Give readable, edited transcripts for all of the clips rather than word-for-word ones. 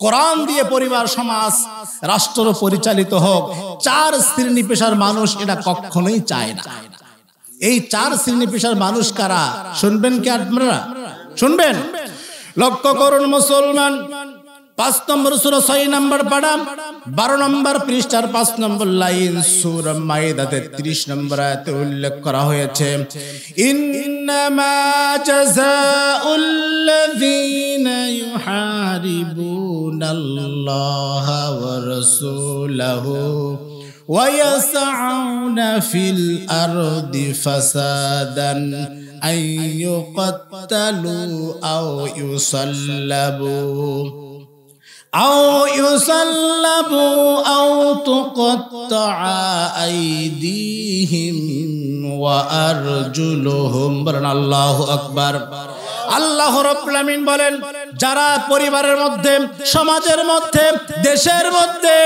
কোরআন দিয়ে পরিবার সমাজ রাষ্ট্র পরিচালিত হোক। 4 শ্রেণী পেশার মানুষ এটা কখনোই চায় না। এই 4 শ্রেণী পেশার মানুষ কারা শুনবেন কি আপনারা? শুনবেন, লক্ষ্য করুন মুসলমান। 5 নম্বর সূরা 6 নম্বর পারা 12 নম্বর পৃষ্ঠার 5 নম্বর লাইন সূরা মাইদাতে 30 নম্বর আয়াতে উল্লেখ করা হয়েছে, ইন্নামা জাযাউল লাযীনা ইউহারিবুনাল্লাহা ওয়া রাসূলাহু ওয়া ইয়াসআউনা ফিল আরদি ফাসাদান আন ইউকাত্তালু আও ইউসাল্লাবু أو تقطع أيديهم وأرجلهم الله أكبر। আল্লাহ রাব্বুল আমিন বলেন, যারা পরিবারের মধ্যে, সমাজের মধ্যে, দেশের মধ্যে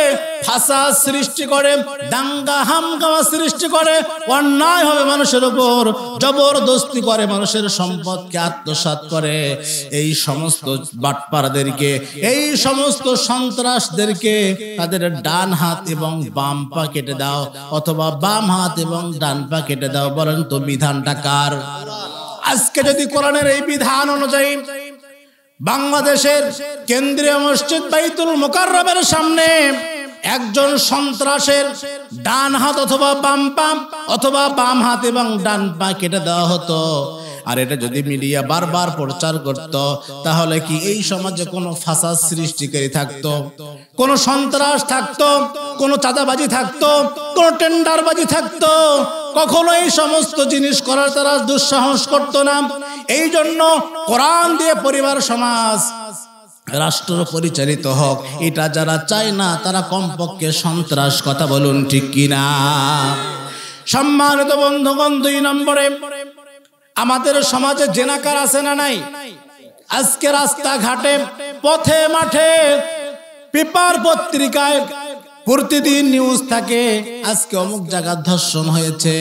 ফাসাদ সৃষ্টি করে, দাঙ্গা হাঙ্গামা সৃষ্টি করে, অন্যায় হবে মানুষের উপর, জবরদস্তি করে, মানুষের সম্পদকে আত্মসাৎ করে, এই সমস্ত বাটপারদেরকে, এই সমস্ত সন্ত্রাসদেরকে তাদের ডান হাত এবং বাম পা কেটে দাও, অথবা বাম হাত এবং ডান পা কেটে দাও। বলেন তো বিধানটা কার? আজকে যদি কোরআনের এই বিধান অনুযায়ী বাংলাদেশের কেন্দ্রীয় মসজিদ বাইতুল মুকাররমের সামনে একজন সন্ত্রাসের ডান হাত অথবা বাম পা অথবা বাম হাত এবং ডান পা কেটে দেওয়া হতো, আর এটা যদি মিডিয়া বারবার প্রচার করত, তাহলে কি এই সমাজে কোনো ফাসাদ সৃষ্টিকারী থাকতো, কোনো সন্ত্রাস থাকতো, কোনো চাঁদাবাজি থাকতো, কোনো টেন্ডারবাজি থাকতো? কখনো এই সমস্ত জিনিস করার তারা দুঃসাহস করতো না। এই জন্য কোরআন দিয়ে পরিবার সমাজ রাষ্ট্র পরিচালিত হোক, এটা যারা চায় না তারা কমপক্ষে সন্ত্রাস। কথা বলুন ঠিক কিনা? সম্মানিত বন্ধুগণ, 2 নম্বরে আমাদের সমাজে জেনাকার আছে না নাই? আজকে রাস্তাঘাটে, পথে মাঠে, পেপার পত্রিকায় প্রতিদিন নিউজ থাকে, আজকে অমুক জায়গায় ধর্ষণ হয়েছে,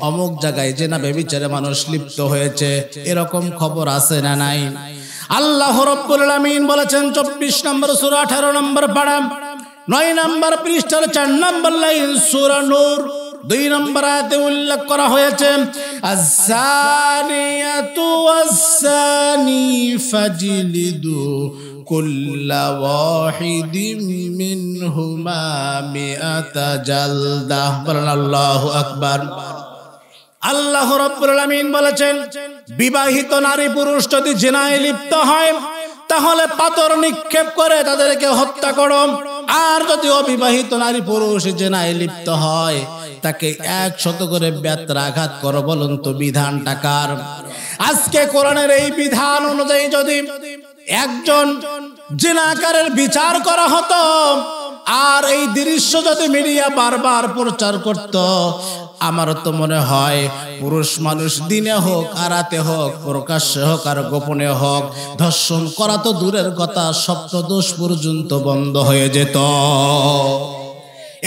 অমুক জায়গায় জেনা ব্যভিচারে মানুষ লিপ্ত হয়েছে, এরকম খবর আছে না নাই? আল্লাহ রাব্বুল আলামিন বলেছেন 24 নম্বর সূরা 18 নম্বর পারা 9 নম্বর পৃষ্ঠার 4 নম্বর লাইন সূরা নূর 2 নম্বর আয়াতে উল্লেখ করা হয়েছে, আয-যানিয়াতু ওয়াজ-যানি ফাজলিদু কুল্লা ওয়াহিদিম মিনহুমা মিআতা জালদাহ। বলেন আল্লাহু আকবার। আল্লাহ রাব্বুল আলামিন বলেছেন, বিবাহিত নারী পুরুষ যদি জিনায় লিপ্ত হয় তাহলে পাথর নিক্ষেপ করে তাদেরকে হত্যা করো, আর যদি অবিবাহিত নারী পুরুষ জিনায় লিপ্ত হয় তাকে 100 করে বেত্রাঘাত করো। বলুন তো বিধানটা কার? আজকে কোরআনের এই বিধান অনুযায়ী যদি একজন জিনাকারের বিচার করা হতো, আর এই দৃশ্য যদি মিডিয়া বারবার প্রচার করত, আমার তো মনে হয় পুরুষ মানুষ দিনে হোক আর রাতে হোক, প্রকাশ্যে হোক আর গোপনে হোক, ধর্ষণ করা তো দূরের কথা, সপ্তদোষ পর্যন্ত বন্ধ হয়ে যেত।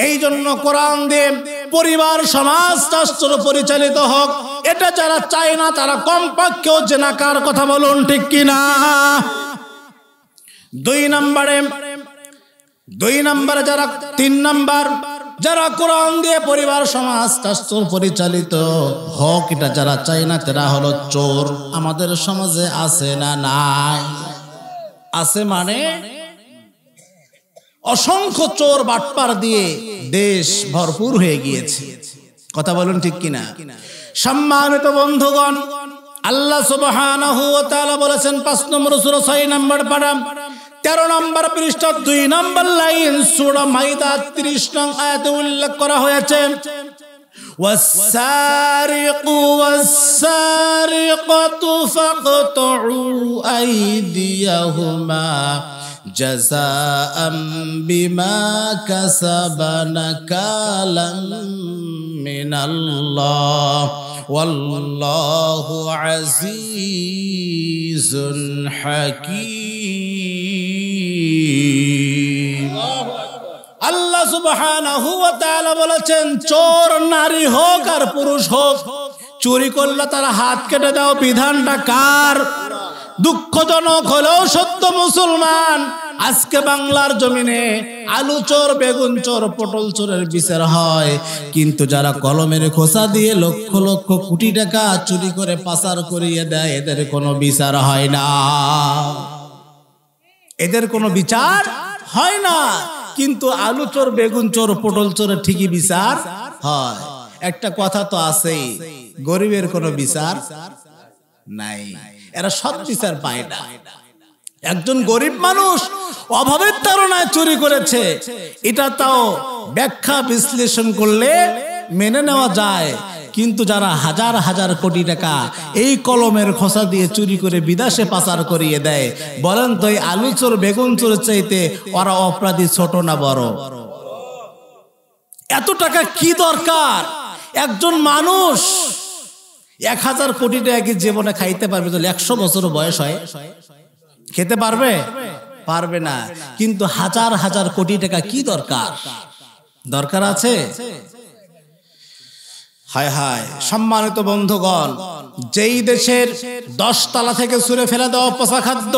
এই জন্য কোরআন দিয়ে পরিবার সমাজ রাষ্ট্র পরিচালিত হোক, এটা যারা চায় না তারা কমপক্ষেও জেনাকার। কথা বলুন ঠিক কিনা? 2 নম্বরে যারা 3 নম্বর যারা কোরআন দিয়ে পরিবার সমাজ রাষ্ট্র পরিচালিত হোক এটা যারা চায় না তারা হলো চোর। আমাদের সমাজে আছে না নাই? আছে মানে অসংখ্য চোর বাটপার দিয়ে দেশ ভরপুর হয়ে গিয়েছে। কথা বলুন ঠিক কিনা? সম্মানিত বন্ধুগণ, আল্লাহ সুবহানাহু ওয়া তাআলা বলেছেন 5 নম্বর সূরা 6 নম্বর পারা 13 নম্বর পৃষ্ঠা 2 নম্বর লাইন সূরা মাইদা 30 নং আয়াতে উল্লেখ করা হয়েছে, ওয়াস-সারিকু ওয়াস-সারিকাতু ফাকতুউ আইদিয়াহুমা জাযাআম বিমা কাসাবা নাকালাম মিনাল্লাহ ওয়াল্লাহু আজিজুন হাকীম। আল্লাহ সুবহানাহু ওয়া তাআলা বলেছেন, চোর নারী হোক আর পুরুষ হোক, চুরি করলে তার হাত কেটে দাও। বিধানটা কার? দুঃখজনক হলেও সত্য, শুদ্ধ মুসলমান, আজকে বাংলার জমিনে আলু চোর, বেগুন চোর, পটল চোরের বিচার হয়, কিন্তু যারা কলমের খোসা দিয়ে লক্ষ লক্ষ কোটি টাকা চুরি করে পাচার করিয়ে দেয়, এদের কোনো বিচার হয় না, এদের কোনো বিচার হয় না। কিন্তু আলু চোর, বেগুন চোর, পটল চোরের ঠিকই বিচার হয়। একটা কথা তো আছেই, গরিবের কোনো বিচার নাই, এরা সৎ বিচার পায় না। একজন গরিব মানুষ অভাবের তাড়নায় চুরি করেছে, এটা তাও ব্যাখ্যা বিশ্লেষণ করলে মেনে নেওয়া যায়, কিন্তু যারা হাজার হাজার কোটি টাকা এই কলমের খোসা দিয়ে চুরি করে বিদেশে পাচার করিয়ে দেয়, বলেন তো এই আলু চোর, বেগুন চোর চাইতে ওরা অপরাধী ছোট না বড়? এত টাকা কি দরকার? একজন মানুষ 1000 কোটি টাকা কি জীবনে খাইতে পারবে? তো 100 বছর বয়স হয় খেতে পারবে? পারবে না। কিন্তু হাজার হাজার কোটি টাকা কি দরকার? দরকার আছে? হায় হায়, সম্মানিত বন্ধুগণ, যেই দেশের 10 তলা থেকে ছুঁড়ে ফেলে দেওয়া পচা খাদ্য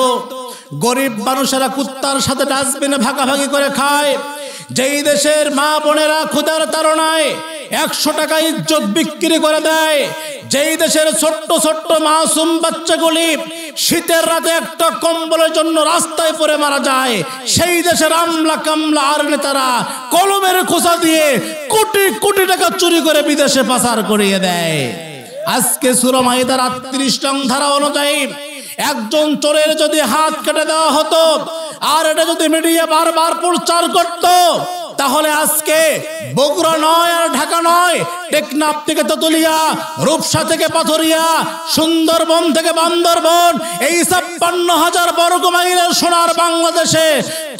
গরিব মানুষেরা কুত্তার সাথে ডাস্টবিনে ভাগাভাগি করে খায়, যেই দেশের মা বোনেরা ক্ষুধার তাড়নায় 100 টাকা ইজ্জত বিক্রি করে দেয়, যেই দেশের ছোট্ট ছোট্ট মাসুম বাচ্চাগুলি শীতের রাতে একটা কম্বলের জন্য রাস্তায় পড়ে মারা যায়, সেই দেশের আমলা কামলা আর নেতারা কলমের খোসা দিয়ে কোটি কোটি টাকা চুরি করে বিদেশে পাচার করিয়ে দেয়। আজকে সূরা মাইদার 38 নং ধারা অনুযায়ী একজন চোরের যদি হাত কেটে দেওয়া হতো আর এটা যদি মিডিয়া বারবার প্রচার করত, তাহলে আজকে বগুড়া নয় আর ঢাকা নয়, টেকনাফ থেকে তেতুলিয়া, রূপসা থেকে পাথরিয়া, সুন্দরবন থেকে বান্দরবন, এই 56,000 বর্গ মাইলের সোনার বাংলাদেশে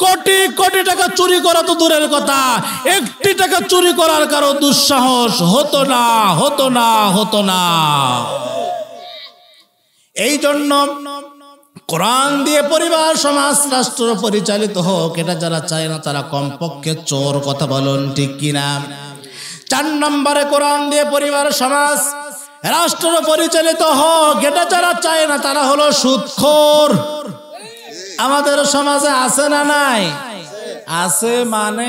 কোটি কোটি টাকা চুরি করা তো দূরের কথা, 1টি টাকা চুরি করার কারো দুঃসাহস হতো না, হতো না, হতো না। এই জন্য কোরআন দিয়ে পরিবার, সমাজ, রাষ্ট্র পরিচালিত হোক, এটা যারা চায় না তারা কমপক্ষে চোর। কথা বলুন ঠিক কিনা? 4 নম্বরে কোরআন দিয়ে পরিবার, সমাজ, রাষ্ট্র পরিচালিত হোক, এটা যারা চায় না তারা হলো সুদখোর। আমাদের সমাজে আছে না নাই? আছে, মানে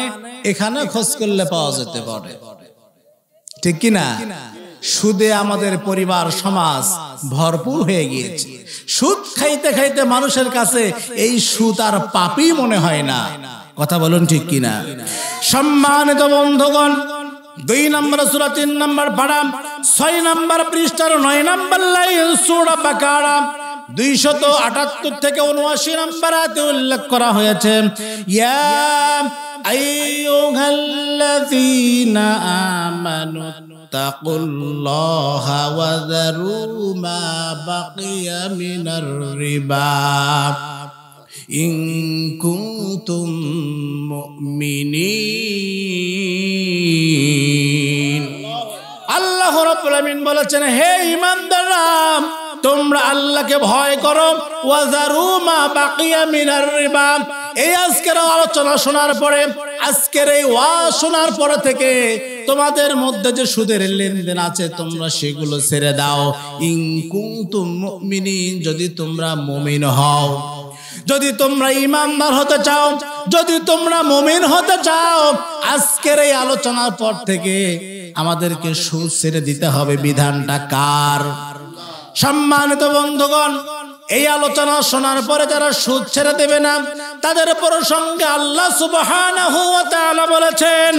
এখানে খোঁজ করলে পাওয়া যেতে পারে, ঠিক কিনা? সুদে আমাদের পরিবার, সমাজ ভরপুর হয়ে গিয়েছে। সুদ খাইতে খাইতে মানুষের কাছে এই সুদ আর পাপই মনে হয় না। কথা বলুন ঠিক কিনা? সম্মানিত বন্ধুগণ, 2 নম্বর সূরা 3 নম্বর পারা 6 নম্বর পৃষ্ঠার 9 নম্বর লাইন সূরা বাকারা 278 থেকে 79 নম্বর আয়াতে উল্লেখ করা হয়েছে, ইয়া আইয়ুহাল্লাযীনা আমানু তাকুল্লাহা ওয়া যারু মা বাকিয়া মিনার রিবা ইন কুনতুম মুমিনিন। আল্লাহ রাব্বুল আলামিন বলেছেন, হে ঈমানদাররা, তোমরা আল্লাহকে ভয় করো, ওয়া যারু মা বাকিয়া মিনার রিবা। এই আজকের আলোচনা শোনার পরে, আজকের এই ওয়াজ শোনার পরে থেকে তোমাদের মধ্যে যে সুদের লেনদেন আছে তোমরা সেগুলো ছেড়ে দাও। ইন কুনতুম মুমিনিন, যদি তোমরা মুমিন হও, যদি তোমরা ঈমানদার হতে চাও, যদি তোমরা মুমিন হতে চাও, আজকের এই আলোচনার পর থেকে আমাদেরকে সুদ ছেড়ে দিতে হবে। বিধানটা কার? সম্মানিত বন্ধুগণ, এই আলোচনা শোনার পরে যারা সুদ ছেড়ে দেবে না তাদের প্রসঙ্গে আল্লাহ সুবহানাহু ওয়া তাআলা বলেছেন,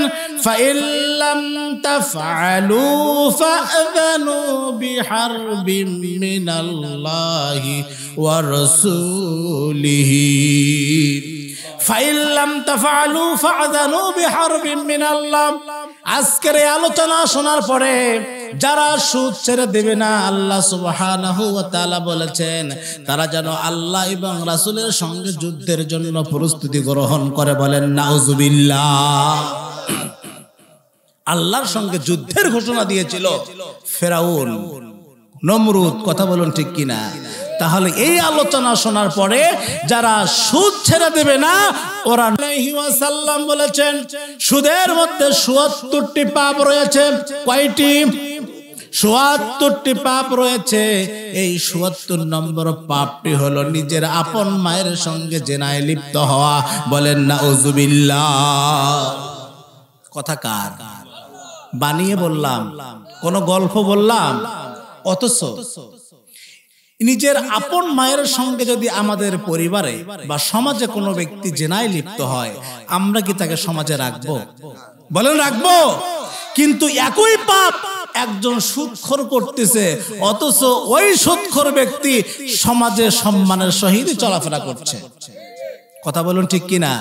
ফাইল্লাম তাফআলু ফাআযানু বিহারবিম মিনাল্লাহি ওয়া রাসূলিহি। ফাইল্লাম তাফআলু ফাআযানু বিহারবিম মিনাল্লাহ। আজকের এই আলোচনা শোনার পরে যারা সুদ ছেড়ে দেবে না, আল্লাহ সুবহানাহু ওয়া তাআলা বলেছেন তারা যেন আল্লাহ এবং রাসূলের সঙ্গে যুদ্ধের জন্য প্রস্তুতি গ্রহণ করে। বলেন নাউজুবিল্লাহ। আল্লাহর সঙ্গে যুদ্ধের ঘোষণা দিয়েছিল ফেরাউন, নমরুদ। কথা বলুন ঠিক কিনা? তাহলে এই আলোচনা শোনার পরে যারা সুদ ছেড়ে দেবে না, ওরা আলাইহি ওয়াসাল্লাম বলেছেন সুদের মধ্যে ৭৪টি পাপ রয়েছে। কয়টি? ৭৪টি পাপ রয়েছে। এই ৭৪ নম্বর পাপটি হলো নিজের আপন মায়ের সঙ্গে জেনায় লিপ্ত হওয়া। বলেন নাউজুবিল্লাহ। কথা কার? বানিয়ে বললাম? কোন গল্প বললাম? অথচ নিজের আপন মায়ের সঙ্গে যদি আমাদের পরিবারে বা সমাজে কোনো ব্যক্তি জেনায় লিপ্ত হয়, আমরা কি তাকে সমাজে রাখবো? বলেন রাখবো? কিন্তু একই পাপ একজন সুদখোর করতেছে, অথচ ওই সুদখোর ব্যক্তি সমাজে সম্মানের সহিত চলাফেরা করছে। কথা বলুন ঠিক কিনা?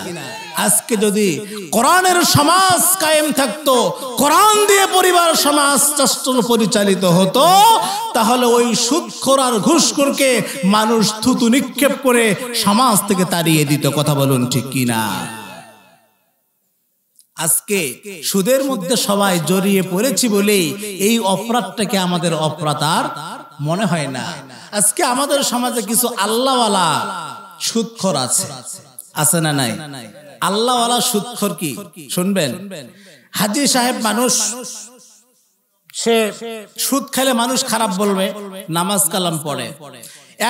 আজকে যদি কোরআনের সমাজ কায়েম থাকতো, কোরআন দিয়ে পরিবার সমাজ রাষ্ট্র পরিচালিত হতো, তাহলে ওই সুদখোর আর ঘুষখোরকে মানুষ থুতু নিক্ষেপ করে সমাজ থেকে তাড়িয়ে দিত। কথা বলুন ঠিক কিনা? আজকে সুদের মধ্যে সবাই জড়িয়ে পড়েছি বলেই এই অপরাধটাকে আমাদের অপরাধ আর মনে হয় না। আজকে আমাদের সমাজে কিছু আল্লাহওয়ালা সুদখোর আছে, আছে না নাই? আল্লাহওয়ালা সুদখোর কি শুনবেন? হাজী সাহেব মানুষ, সে সুদ খেলে মানুষ খারাপ বলবে, নামাজ কালাম পড়ে।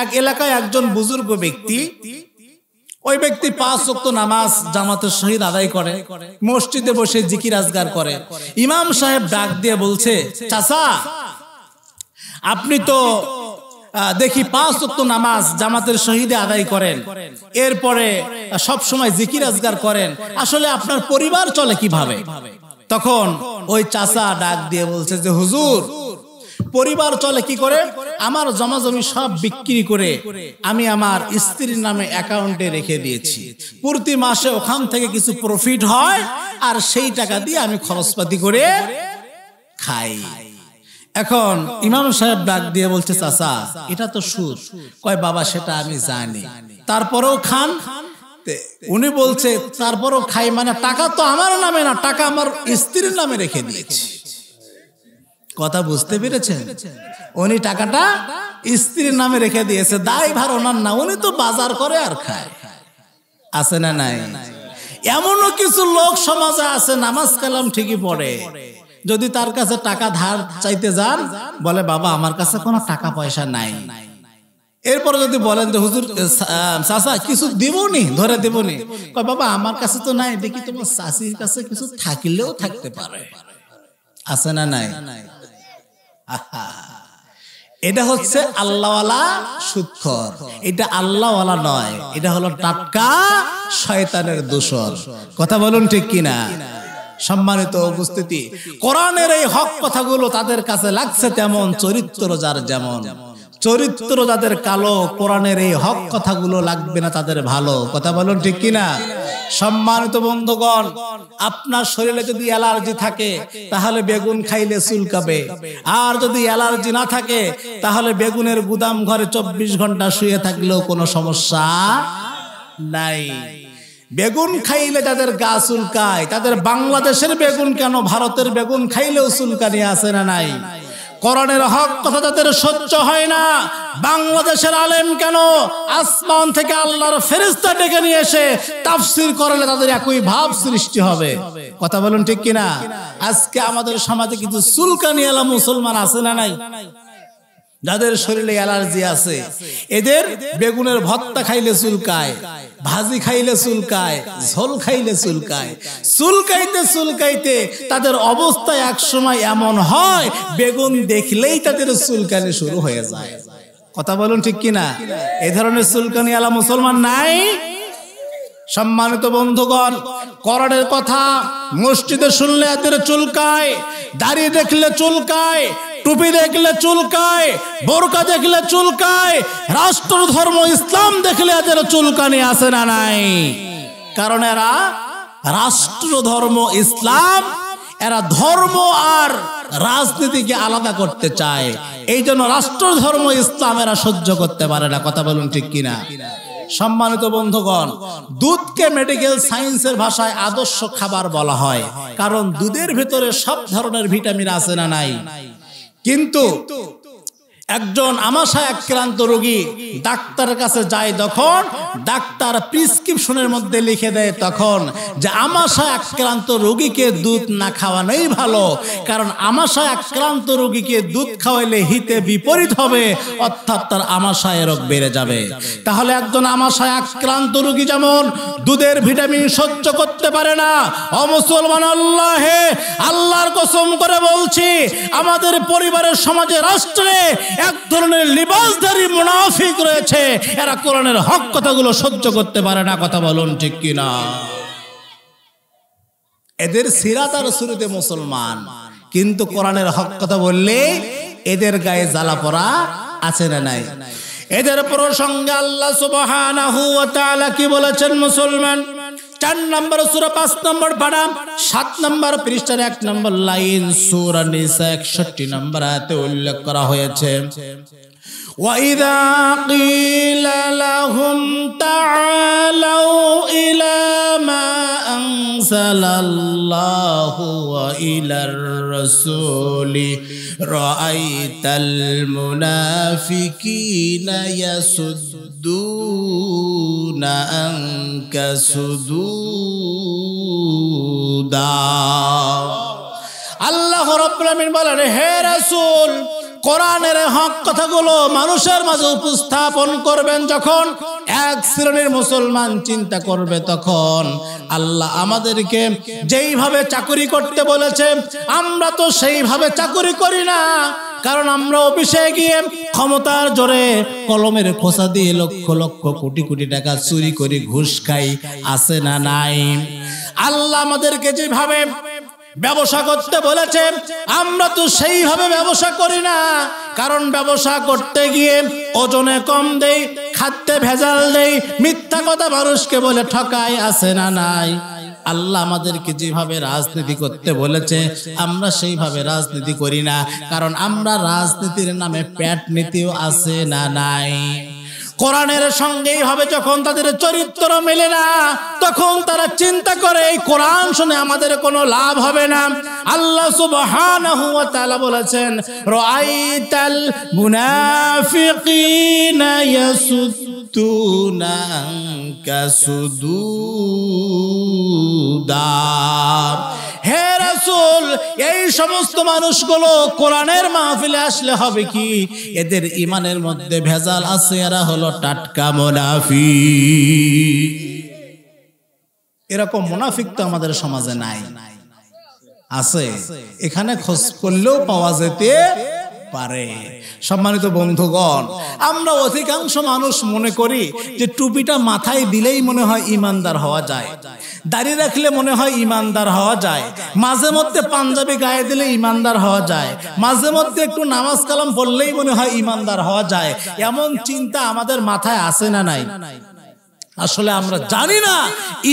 এক এলাকায় একজন বুজুর্গ ব্যক্তি, ওই ব্যক্তি 5 ওয়াক্ত নামাজ জামাতের সহিত আদায় করে, মসজিদে বসে জিকির আজগার করে। ইমাম সাহেব ডাক দিয়ে বলছে, চাচা আপনি তো দেখি 5 ওয়াক্ত নামাজ জামাতের সহিত আদায় করেন, এরপরে সব সময় জিকির আজগার করেন, আসলে আপনার পরিবার চলে কিভাবে? তখন ওই চাচা ডাক দিয়ে বলছে যে হুজুর, পরিবার চলে কি করে? আমার জমা জমি সব বিক্রি করে আমি আমার স্ত্রীর নামে অ্যাকাউন্টে রেখে দিয়েছি, প্রতি মাসে ওখান থেকে কিছু প্রফিট হয়, আর সেই টাকা দিয়ে আমি খরচপাতি করে খাই। এখন ইমাম সাহেব ডাক দিয়ে বলছে, চাচা এটা তো সুদ। কয় বাবা সেটা আমি জানি, তারপরেও খান? উনি বলছে তারপরেও খাই মানে টাকা তো আমার নামে না, টাকা আমার স্ত্রীর নামে রেখে দিয়েছি। কথা বুঝতে পেরেছেন? উনি টাকাটা স্ত্রীর নামে রেখে দিয়েছে, দায় ভার ওনার না, উনি তো বাজার করে আর খায়। আছে না নাই? এমনও কিছু লোক সমাজে আছে, নামাজ কালাম ঠিকই পড়ে, যদি তার কাছে টাকা ধার চাইতে যান, বলে বাবা আমার কাছে কোনো টাকা পয়সা নাই। এরপরে যদি বলেন যে হুজুর চাচা কিছু দিবনি, ধরে দিবনি, কয় বাবা আমার কাছে তো নাই, দেখি তোমার চাচির কাছে কিছু থাকলেও থাকতে পারে। আছে না নাই? এটা হচ্ছে আল্লাহওয়ালা সুদখোর। এটা আল্লাহওয়ালা নয়, এটা হলো টাটকা শয়তানের দোসর। কথা বলুন ঠিক কিনা? সম্মানিত উপস্থিতি, কোরআনের এই হক কথাগুলো তাদের কাছে লাগছে তেমন, চরিত্র যার যেমন, চরিত্র যাদের কালো, কোরআনের এই হক কথাগুলো লাগবে না তাদের ভালো। কথা বলুন ঠিক কিনা? সম্মানিত বন্ধুগণ, আপনার শরীরে যদি অ্যালার্জি থাকে তাহলে বেগুন খাইলে চুলকাবে, আর যদি অ্যালার্জি না থাকে তাহলে বেগুনের গুদাম ঘরে 24 ঘন্টা শুয়ে থাকলেও কোনো সমস্যা নাই। বেগুন খাইলে যাদের গা চুলকায়, তাদের বাংলাদেশের বেগুন কেন ভারতের বেগুন খাইলেও চুলকানি আছে না নাই? কোরআনের হক কথা যাদের সহ্য হয় না, বাংলাদেশের আলেম কেন আসমান থেকে আল্লাহর ফেরেশতা ডেকে নিয়ে এসে তাফসীর করলে তাদের একই ভাব সৃষ্টি হবে। কথা বলুন ঠিক কিনা? আজকে আমাদের সমাজে কিছু চুলকানিওয়ালা মুসলমান আছে না নাই? যাদের শরীরে অ্যালার্জি আছে, এদের বেগুনের ভর্তা খাইলে চুলকায়, ভাজি খাইলে চুলকায়, ঝোল খাইলে চুলকায়, চুলকাইতে চুলকাইতে তাদের অবস্থা এক সময় এমন হয় বেগুন দেখলেই তাদের চুলকানি শুরু হয়ে যায়। কথা বলুন ঠিক কিনা? এই ধরনের চুলকানিওয়ালা মুসলমান নাই? সম্মানিত বন্ধুগণ, কোরআনের কথা মসজিদে শুনলে এদের চুলকায়, দাড়ি দেখলে চুলকায়, টুপি দেখলে চুলকায়, বোরকা দেখলে চুলকায়, রাষ্ট্র ধর্ম ইসলাম দেখলে এদের চুলকানি আছে না নাই? কারণ এরা রাষ্ট্র ধর্ম ইসলাম, এরা ধর্ম আর রাজনীতিকে আলাদা করতে চায়, এই জন্য রাষ্ট্র ধর্ম ইসলাম এরা সহ্য করতে পারে না। কথা বলুন ঠিক কিনা? সম্মানিত বন্ধুগণ, দুধকে মেডিকেল সায়েন্সের ভাষায় আদর্শ খাবার বলা হয়, কারণ দুধের ভিতরে সব ধরনের ভিটামিন আছে না নাই? কিন্তু একজন আমাশায় আক্রান্ত রোগী ডাক্তারের কাছে যায়, তখন ডাক্তার প্রেসক্রিপশনের মধ্যে লিখে দেয় তখন যে আমাশায় আক্রান্ত রোগীকে দুধ না খাওয়ানোই ভালো, কারণ আমাশায় আক্রান্ত রোগীকে দুধ খাওয়াইলে হিতে বিপরীত হবে, অর্থাৎ তার আমাশয় রোগ বেড়ে যাবে। তাহলে একজন আমাশায় আক্রান্ত রোগী যেমন দুধের ভিটামিন সহ্য করতে পারে না, ও মুসলমান আল্লাহর কসম করে বলছি, আমাদের পরিবারের, সমাজে, রাষ্ট্রে এক ধরনের লিবাসধারী মুনাফিক রয়েছে, এরা কোরআনের হক কথাগুলো সহ্য করতে পারে না। কথা বলুন ঠিক কিনা? এদের সিরাত আর সুরতে মুসলমান, কিন্তু কোরআনের হক কথা বললে এদের গায়ে জ্বালা পড়া আছে না নাই? এদের প্রসঙ্গে আল্লাহ সুবহানাহু ওয়া তাআলা কি বলেছেন? মুসলমান 4 নম্বর সূরা 5 নম্বর পারা 7 নম্বর পৃষ্ঠার 1 নম্বর লাইন, সূরা নিসা 61 নম্বর আয়াতে উল্লেখ করা হয়েছে, وَإِذَا قِيلَ لَهُمْ تَعَالَوْا إِلَى مَا أَنزَلَ اللَّهُ وَإِلَى الرَّسُولِ رَأَيْتَ الْمُنَافِقِينَ يَصُدُّونَ عَنكَ صُدُودًا। আল্লাহ রাব্বুল আলামিন বলেন, হে রাসূল, কোরআনের হক কথাগুলো মানুষের মাঝে উপস্থাপন করবেন যখন এক শ্রেণীর মুসলমান চিন্তা করবে, তখন আল্লাহ আমাদেরকে যেইভাবে চাকরি করতে বলেছে আমরা তো সেইভাবে চাকরি করি না, কারণ আমরা অফিসে গিয়ে ক্ষমতার জোরে কলমের খোসা দিয়ে লক্ষ লক্ষ কোটি কোটি টাকা চুরি করে ঘুষ খাই, আছে না নাই? আল্লাহ আমাদেরকে যেভাবে ব্যবসা করতে বলেছে আমরা তো সেইভাবে ব্যবসা করি না, কারণ ব্যবসা করতে গিয়ে ওজনে কম দেই, খাদ্যে ভেজাল দেই, মিথ্যা কথা মানুষকে বলে ঠকাই, আছে না নাই? আল্লাহ আমাদেরকে যেভাবে রাজনীতি করতে বলেছে আমরা সেইভাবে রাজনীতি করি না, কারণ আমরা রাজনীতির নামে প্যাট নীতিও আছে না নাই? কোরআনের সঙ্গেই হবে যখন তাদের চরিত্র মেলে না, তখন তারা চিন্তা করে এই কোরআন শুনে আমাদের কোনো লাভ হবে না। আল্লাহ সুবহানাহু ওয়া তাআলা বলেছেন, রাআইতাল মুনাফিকিনা ইয়াসুদ্দুনা আনকা সুদুদা। হে রাসূল, এই সমস্ত মানুষগুলো কোরআনের মাহফিলে আসলে হবে কি? এদের ঈমানের মধ্যে ভেজাল আছে, এরা হলো টাটকা মুনাফিক। এরকম মুনাফিক তো আমাদের সমাজে নাই, আছে? এখানে খোঁজ করলেও পাওয়া যেতে পারে। সম্মানিত বন্ধুগণ, আমরা অধিকাংশ মানুষ মনে করি যে টুপিটা মাথায় দিলেই মনে হয় ইমানদার হওয়া যায়, দাড়ি রাখলে মনে হয় ইমানদার হওয়া যায়, মাঝে মধ্যে পাঞ্জাবি গায়ে দিলে ইমানদার হওয়া যায়, মাঝে মধ্যে একটু নামাজ কালাম পড়লেই মনে হয় ইমানদার হওয়া যায়। এমন চিন্তা আমাদের মাথায় আসে না নাই? আসলে আমরা জানি না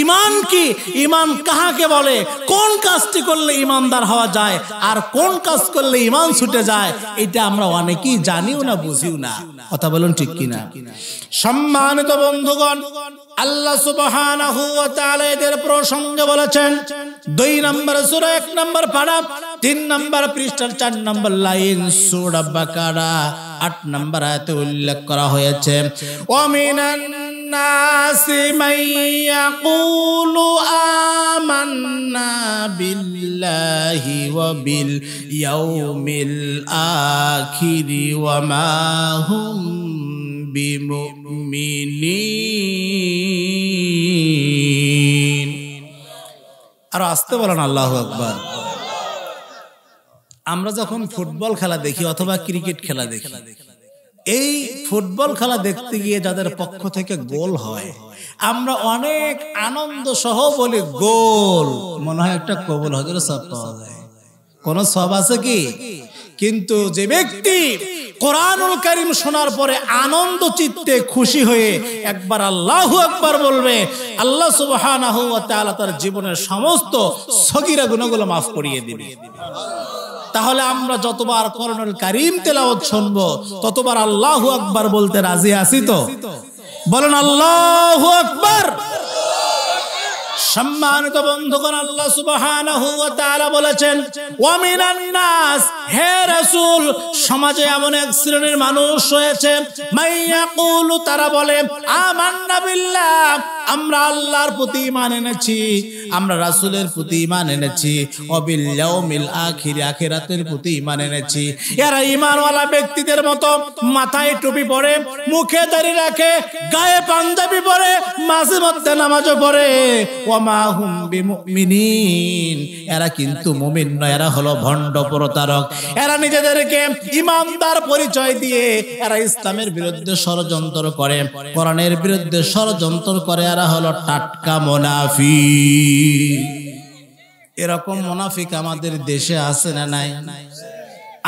ঈমান কি, ঈমান কাহাকে বলে, কোন কাজটি করলে ঈমানদার হওয়া যায় আর কোন কাজ করলে ঈমান ছুটে যায়, এটা আমরা অনেকেই জানিও না, বুঝিও না। কথা বলুন ঠিক কিনা? সম্মানিত বন্ধুগণ, আল্লাহ সুবহানাহু ওয়া তাআলা এদের প্রসঙ্গে বলেছেন 2 নম্বর সূরা 1 নম্বর পারা 3 নম্বর পৃষ্ঠার 4 নম্বর লাইন, সূরা বাকারা 8 নম্বর আয়াতে উল্লেখ করা হয়েছে, ওয়া মিনান নাসি মান ইয়াকুলু আমান্না বিল্লাহি ওয়া বিল ইয়াউমিল আখিরি ওয়া মা হুম বিমুমিনিন। আর আসতে বলেন আল্লাহু আকবার। আমরা যখন ফুটবল খেলা দেখি অথবা ক্রিকেট খেলা দেখি, এই ফুটবল খেলা দেখতে গিয়ে যাদের পক্ষ থেকে গোল হয় আমরা অনেক আনন্দ সহ বলি গোল, মনে হয় একটা কবুল হজরের সওয়াব পাওয়া যায়। কোন সওয়াব আছে কি? কিন্তু যে ব্যক্তি কোরআনুল কারীম শোনার পরে আনন্দ চিত্তে খুশি হয়ে একবার আল্লাহু আকবার বলবে, আল্লাহ সুবহানাহু ওয়া তাআলা তার জীবনের সমস্ত সগীরা গুনাহগুলো মাফ করিয়ে দিবে। তাহলে আমরা যতবার কোরআনুল কারীম তেলাওয়াত শুনবো ততবার আল্লাহু আকবার বলতে রাজি আছি তো? বলেন আল্লাহু আকবার। সম্মানিত বন্ধুগণ, আল্লাহ সুবহানাহু ওয়া তাআলা বলেছেন, ওয়া মিনান নাস, হে রাসূল, সমাজে এমন এক শ্রেণীর মানুষ রয়েছে, মাইয়াকুলু, তারা বলে, আমান্না বিল্লাহ, আমরা আল্লাহর প্রতি ঈমান এনেছি, আমরা রাসূলের প্রতি ঈমান এনেছি, ওয়া বিল ইয়াউমিল আখির, আখিরাতের প্রতি ঈমান এনেছি। এরা ঈমানওয়ালা ব্যক্তিদের মতো মাথায় টুপি পরে, মুখে দাড়ি রাখে, গায়ে পাঞ্জাবি পরে, মাঝে মধ্যে নামাজও পড়ে, ওয়ামা হুম বিমুমিনিন, এরা কিন্তু মুমিন নয়, এরা হলো ভণ্ড প্রতারক। এরা নিজেদেরকে ইমানদার পরিচয় দিয়ে এরা ইসলামের বিরুদ্ধে ষড়যন্ত্র করে, কোরআনের বিরুদ্ধে ষড়যন্ত্র করে, এরা হলো টাটকা মুনাফিক। এরকম মুনাফিক আমাদের দেশে আছে না নাই?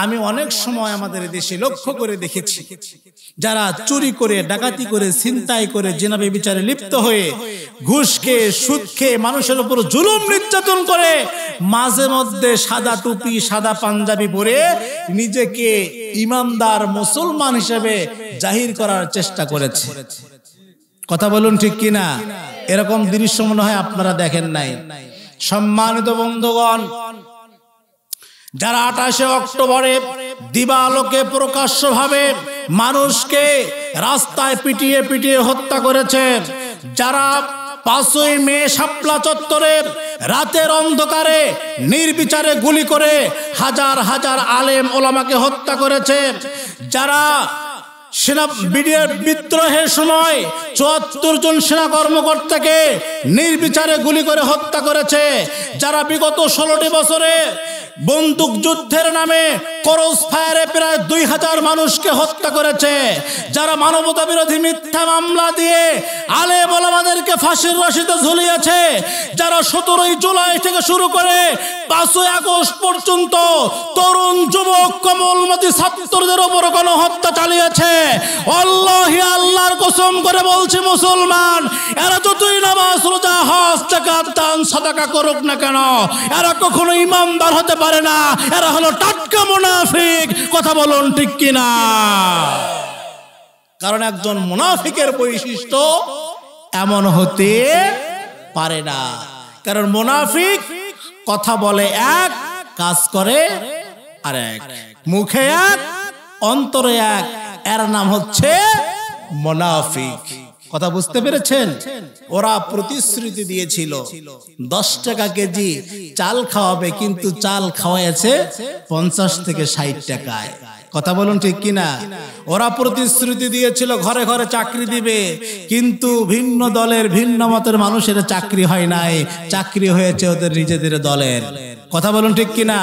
আমি অনেক সময় আমাদের দেশে লক্ষ্য করে দেখেছি, যারা চুরি করে, ডাকাতি করে, ছিনতাই করে, জিনা ব্যভিচারে লিপ্ত হয়ে, ঘুষ খেয়ে, সুদ খেয়ে মানুষের উপর জুলুম নির্যাতন করে, মাঝে মধ্যে সাদা টুপি, সাদা পাঞ্জাবি পরে নিজেকে ইমানদার মুসলমান হিসেবে জাহির করার চেষ্টা করেছে। কথা বলুন ঠিক কিনা? এরকম দৃশ্য মনে হয় আপনারা দেখেন নাই। সম্মানিত বন্ধুগণ, যারা 28 অক্টোবরে দিবালোকে প্রকাশ্যভাবে মানুষকে রাস্তায় পিটিয়ে পিটিয়ে হত্যা করেছে, যারা 5ই মে শাপলা চত্বরে রাতের অন্ধকারে নির্বিচারে গুলি করে হাজার হাজার আলেম ওলামাকে হত্যা করেছে, যারা সেনা বিদ্রোহের সময় 74 জন সেনা কর্মকর্তাকে নির্বিচারে গুলি করে হত্যা করেছে, যারা বিগত 16টি বছরে বন্দুক যুদ্ধের নামে ক্রস ফায়ারে প্রায় 2000 মানুষকে হত্যা করেছে, যারা মানবতা বিরোধী মিথ্যা মামলা দিয়ে আলেম ওলামাদেরকে ফাঁসির রশিতে ঝুলিয়েছে, যারা 17ই জুলাই থেকে শুরু করে 5ই আগস্ট পর্যন্ত তরুণ যুবক কমলমতি ছাত্রদের উপর গণহত্যা চালিয়েছে। আল্লাহি, আল্লাহর কসম করে বলছি, মুসলমান, এরা যতই নামাজ, রোজা, হজ, যাকাত, দান, সাদাকা করুক না কেন, এরা কখনো ইমানদার হতে পারে না। এরা হলো টাটকা মুনাফিক। কথা বলুন ঠিক কিনা? কারণ একজন মুনাফিকের বৈশিষ্ট্য এমন হতে পারে না। কারণ মুনাফিক কথা বলে এক, কাজ করে আরেক, মুখে এক, অন্তরে এক, এর নাম হচ্ছে মুনাফিক। কথা বুঝতে পেরেছেন? ওরা প্রতিশ্রুতি দিয়েছিল 10 টাকা কেজি চাল খাওয়াবে, কিন্তু চাল খাওয়াইছে 50 থেকে 60 টাকায়। কথা বলুন ঠিক কিনা? ওরা প্রতিশ্রুতি দিয়েছিল ঘরে ঘরে চাকরি দিবে, কিন্তু ভিন্ন দলের, ভিন্ন মতের মানুষের চাকরি হয় নাই, চাকরি হয়েছে ওদের নিজেদের দলের। কথা বলুন ঠিক কিনা?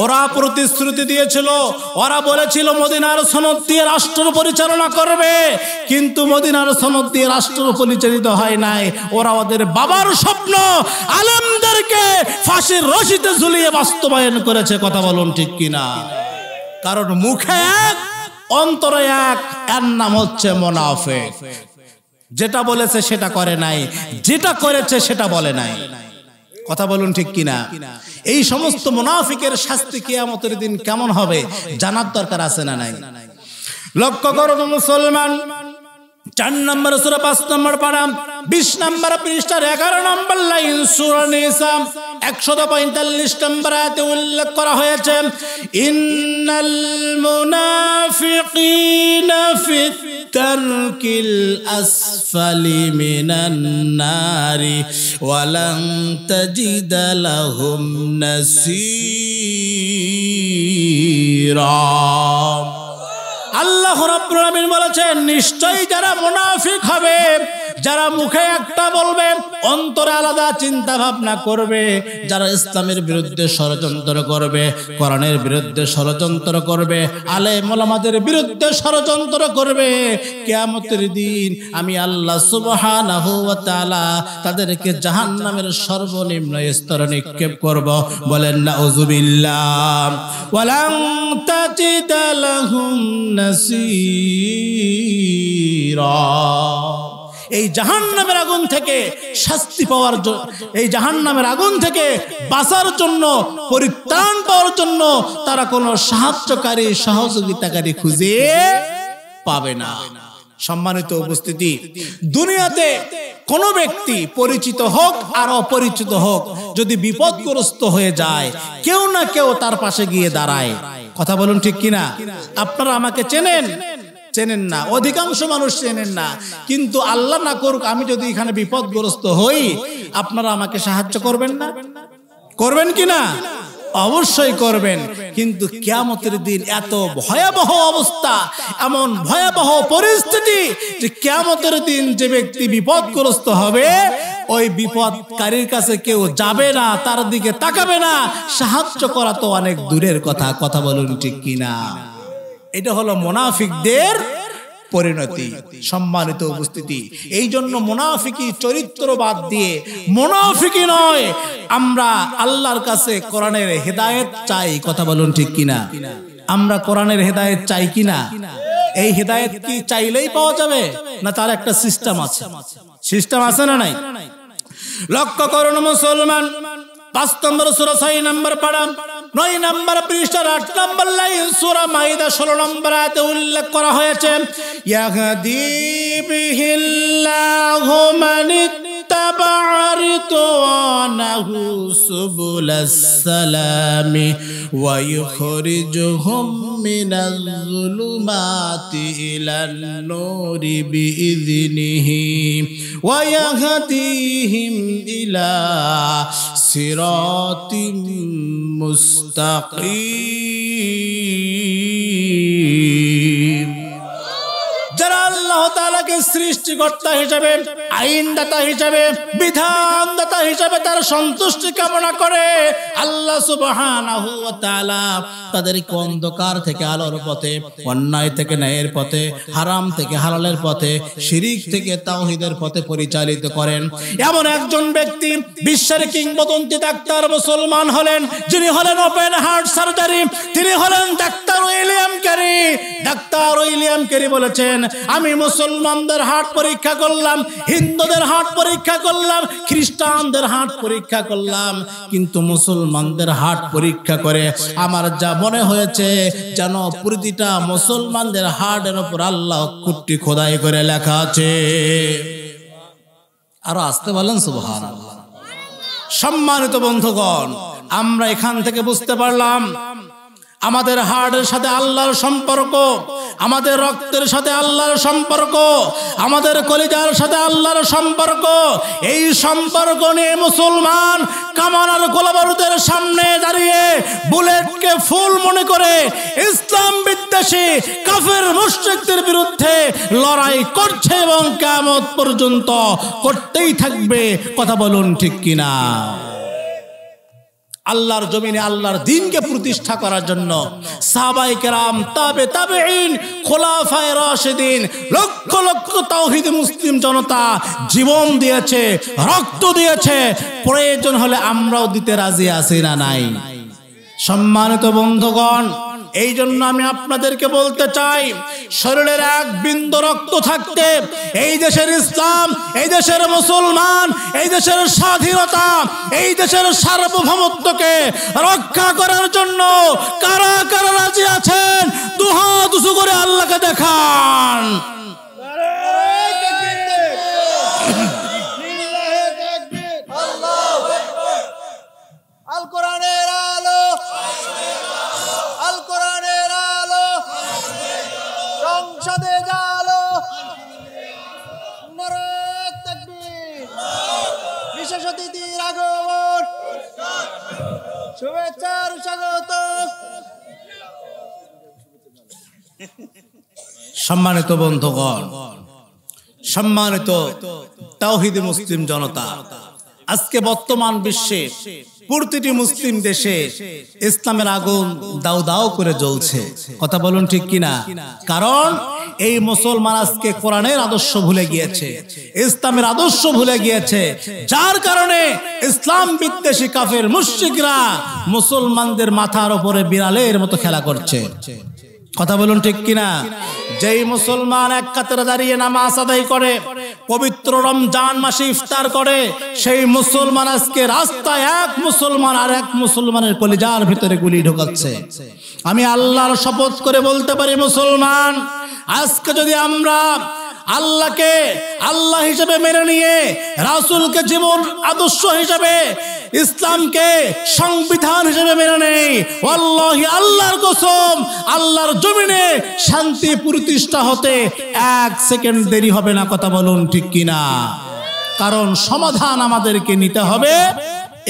ওরা প্রতিশ্রুতি দিয়েছিল, ওরা বলেছিল মদিনার সনদ দিয়ে রাষ্ট্র পরিচালনা করবে, কিন্তু মদিনার সনদ দিয়ে রাষ্ট্র পরিচালিত হয় নাই। ওরা ওদের বাবার স্বপ্ন আলেমদেরকে ফাঁসির রশিতে ঝুলিয়ে বাস্তবায়ন করেছে। কথা বলুন ঠিক কিনা? কারণ মুখে এক, অন্তরে এক, এর নাম হচ্ছে মুনাফিক। যেটা বলেছে সেটা করে নাই, যেটা করেছে সেটা বলে নাই। কথা বলুন ঠিক কিনা? এই সমস্ত মুনাফিকের শাস্তি কিয়ামতের দিন কেমন হবে জানার দরকার আছে না নাই? লক্ষ্য করুন মুসলমান, 4 নম্বর সূরা 5 নম্বর পারা 20 নম্বর পৃষ্ঠার 11 নম্বর লাইন সূরা নিসা 145 নম্বর আয়াতে উল্লেখ করা হয়েছে, ইন্নাল মুনাফিকিনা ফিত তারকিল আসফালি মিনান নারি ওয়ালান তাজিদা লাহুম নাসীরা। আল্লাহ রাব্বুল আলামিন বলেছেন, নিশ্চয়ই যারা মুনাফিক হবে, যারা মুখে একটা বলবে, অন্তরে আলাদা চিন্তা ভাবনা করবে, যারা ইসলামের বিরুদ্ধে ষড়যন্ত্র করবে, কোরআনের বিরুদ্ধে ষড়যন্ত্র করবে, আলেম ওলামাদের বিরুদ্ধে ষড়যন্ত্র করবে, কিয়ামতের দিন আমি আল্লাহ সুবহানাহু ওয়া তাআলা তাদেরকে জাহান্নামের সর্বনিম্ন স্তরে নিক্ষেপ করব। বলেন নাউযুবিল্লাহ। ওয়ালান তাজিদা লাহুম নাসীরা। এই জাহান্নামের আগুন থেকে শাস্তি পাওয়ার জন্য, এই জাহান্নামের আগুন থেকে বাঁচার জন্য, পরিত্রাণ পাওয়ার জন্য তারা কোনো সাহায্যকারী, সহযোগিতাকারী খুঁজে পাবে না। সম্মানিত উপস্থিতি, দুনিয়াতে কোন ব্যক্তি পরিচিত হোক আর অপরিচিত হোক, যদি বিপদগ্রস্ত হয়ে যায় কেউ না কেউ তার পাশে গিয়ে দাঁড়ায়। কথা বলুন ঠিক কিনা? আপনারা আমাকে চেনেন? চেনেন না, অধিকাংশ মানুষ চেনেন না। কিন্তু আল্লাহ না করুক আমি যদি এখানে বিপদগ্রস্ত হই, আপনারা আমাকে সাহায্য করবেন না? করবেন কিনা? অবশ্যই করবেন। কিন্তু কিয়ামতের দিন এত ভয়াবহ অবস্থা, এমন ভয়াবহ পরিস্থিতি যে কিয়ামতের দিন যে ব্যক্তি বিপদগ্রস্ত হবে, ওই বিপদকারীর কাছে কেউ যাবে না, তার দিকে তাকাবে না। সাহায্য করা তো অনেক দূরের কথা। কথা বলুন ঠিক কিনা? এটা হলো মুনাফিকদের পরিণতি। সম্মানিত উপস্থিতি, এই জন্য মুনাফিকি চরিত্র বাদ দিয়ে, মুনাফিকি নয়, আমরা আল্লাহর কাছে কোরআনের হেদায়েত চাই। কথা বলুন ঠিক কিনা? আমরা কোরআনের হেদায়েত চাই কিনা? এই হেদায়েত কি চাইলেই পাওয়া যাবে, না তার একটা সিস্টেম আছে? সিস্টেম আছে না নাই? লক্ষ্য করুন মুসলমান, 5 নম্বর সূরা 6 নম্বর পারা, 9 নম্বর পৃষ্ঠার 8 নম্বর লাইন, সূরা মাইদা 16 নম্বর আয়াতে উল্লেখ করা হয়েছে, ইয়াহদি বিহিল্লাহু মান ইত্তাবা'a রিদওয়ানাহু সুবুলাস সালামি ওয়া ইখরিজুহুম মিনাজ যুলুমাতি ইলান নূরি বিইযনিহি ওয়া ইয়াহদিহিম ইলা সিরাতিম মুস্তাকিম। যারা আল্লাহ তাআলাকে সৃষ্টিকর্তা হিসেবে, আইনদাতা হিসেবে, বিধানদাতা হিসেবে তার সন্তুষ্টি কামনা করে, আল্লাহ সুবহানাহু ওয়া তাআলা তাদেরকে অন্ধকার থেকে আলোর পথে, অন্যায় থেকে ন্যায়ের পথে, হারাম থেকে হালালের পথে, শিরিক থেকে তাওহীদের পথে পরিচালিত করেন। এমন একজন ব্যক্তি বিশ্বের কিংবদন্তি ডাক্তার মুসলমান হলেন, যিনি হলেন ওপেন হার্ট সার্জারি। তিনি হলেন doctor William carry. Doctor William carry বলেছেন, আমি মুসলমানদের হার্ট পরীক্ষা করলাম, হিন্দুদের হার্ট পরীক্ষা করলাম, খ্রিস্টানদের হার্ট পরীক্ষা করলাম, কিন্তু মুসলমানদের হার্ট পরীক্ষা করে আমার যা মনে হয়েছে যেন প্রতিটা মুসলমানদের হার্টের উপর আল্লাহ কুট্টি খোদাই করে লেখা আছে। আরো আসতে বলেন সুবহানাল্লাহ। সম্মানিত বন্ধুগণ, আমরা এখান থেকে বুঝতে পারলাম আমাদের হার্টের সাথে আল্লাহর সম্পর্ক, আমাদের রক্তের সাথে আল্লাহর সম্পর্ক, আমাদের কলিজার সাথে আল্লাহর সম্পর্ক। এই সম্পর্ক নিয়ে মুসলমান কামানার গোলাবারুদের সামনে দাঁড়িয়ে বুলেটকে ফুল মনে করে ইসলাম বিদ্বেষী কাফের মুশরিকদের বিরুদ্ধে লড়াই করছে এবং কিয়ামত পর্যন্ত করতেই থাকবে। কথা বলুন ঠিক কিনা? আল্লাহর জমিনে আল্লাহর দ্বীনকে প্রতিষ্ঠা করার জন্য সাহাবায়ে কেরাম, তাবেঈন, খোলাফায়ে রাশিদিন, লক্ষ লক্ষ তাওহীদি মুসলিম জনতা জীবন দিয়েছে, রক্ত দিয়েছে। প্রয়োজন হলে আমরাও দিতে রাজি আছি না নাই? সম্মানিত বন্ধুগণ, এই জন্য আমি আপনাদেরকে বলতে চাই, শরীরের এক বিন্দু রক্ত থাকতে এই দেশের ইসলাম, এই দেশের মুসলমান, এই দেশের স্বাধীনতা, এই দেশের সার্বভৌমত্বকে রক্ষা করার জন্য কারা কারা রাজি আছেন? দুহাত উঁচু করে আল্লাহকে দেখান। আল কোরআনের আলো, আল কোরআনের আলো, সংসদে জালো, নারে তাকবীর, বিশেষ অতিথির আগমন, শুভেচ্ছার স্বাগত। সম্মানিত বন্ধুগণ, সম্মানিত তাওহীদি মুসলিম জনতা, আজকে বর্তমান বিশ্বে প্রতিটি মুসলিম দেশে ইসলামের আগুন দাউ দাউ করে জ্বলছে। কথা বলুন ঠিক কিনা? কারণ এই মুসলমান আজকে কোরআনের আদর্শ ভুলে গিয়েছে, ইসলামের আদর্শ ভুলে গিয়েছে, যার কারণে ইসলাম বিদ্বেষী কাফের মুশরিকরা মুসলমানদের মাথার উপরে বিড়ালের মতো খেলা করছে। কথা বলুন ঠিক কিনা? যেই মুসলমান এক কাতারে দাঁড়িয়ে নামাজ আদায় করে, পবিত্র রমজান মাসে ইফতার করে, সেই মুসলমান আজকে রাস্তায় এক মুসলমান আর এক মুসলমানের কলিজার ভিতরে গুলি ঢোকাচ্ছে। আমি আল্লাহর শপথ করে বলতে পারি, মুসলমান আজকে যদি আমরা আল্লাহকে আল্লাহ হিসেবে মেনে নিয়ে, রাসূলকে জীবন আদর্শ হিসেবে, ইসলামকে সংবিধান হিসেবে মেনে নেই, ওয়াল্লাহি আল্লাহর কসম, আল্লাহর জমিনে শান্তি প্রতিষ্ঠা হতে 1 সেকেন্ড দেরি হবে না। কথা বলুন ঠিক কিনা? কারণ সমাধান আমাদেরকে নিতে হবে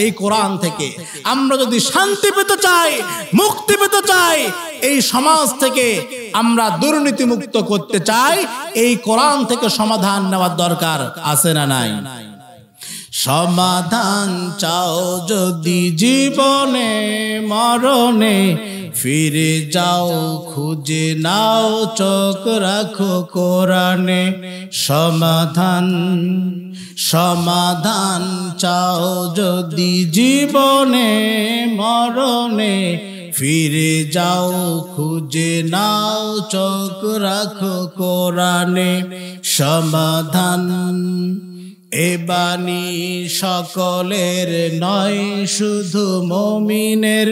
এই কোরআন থেকে। আমরা যদি শান্তি পেতে চাই, মুক্তি পেতে চাই, এই সমাজ থেকে আমরা দুর্নীতি মুক্ত করতে চাই, এই কোরআন থেকে সমাধান নেওয়ার দরকার আছে না নাই? সমাধান চাও যদি জীবনে মরণে, ফিরে যাও খুঁজে নাও চোখ রাখো কোরআনে। সমাধান চাও যদি জীবনে মরণে, ফিরে যাও খুঁজে নাও চোখ রাখো কোরআনে। সমাধান এ বাণী সকলের নয়, শুধু মুমিনের,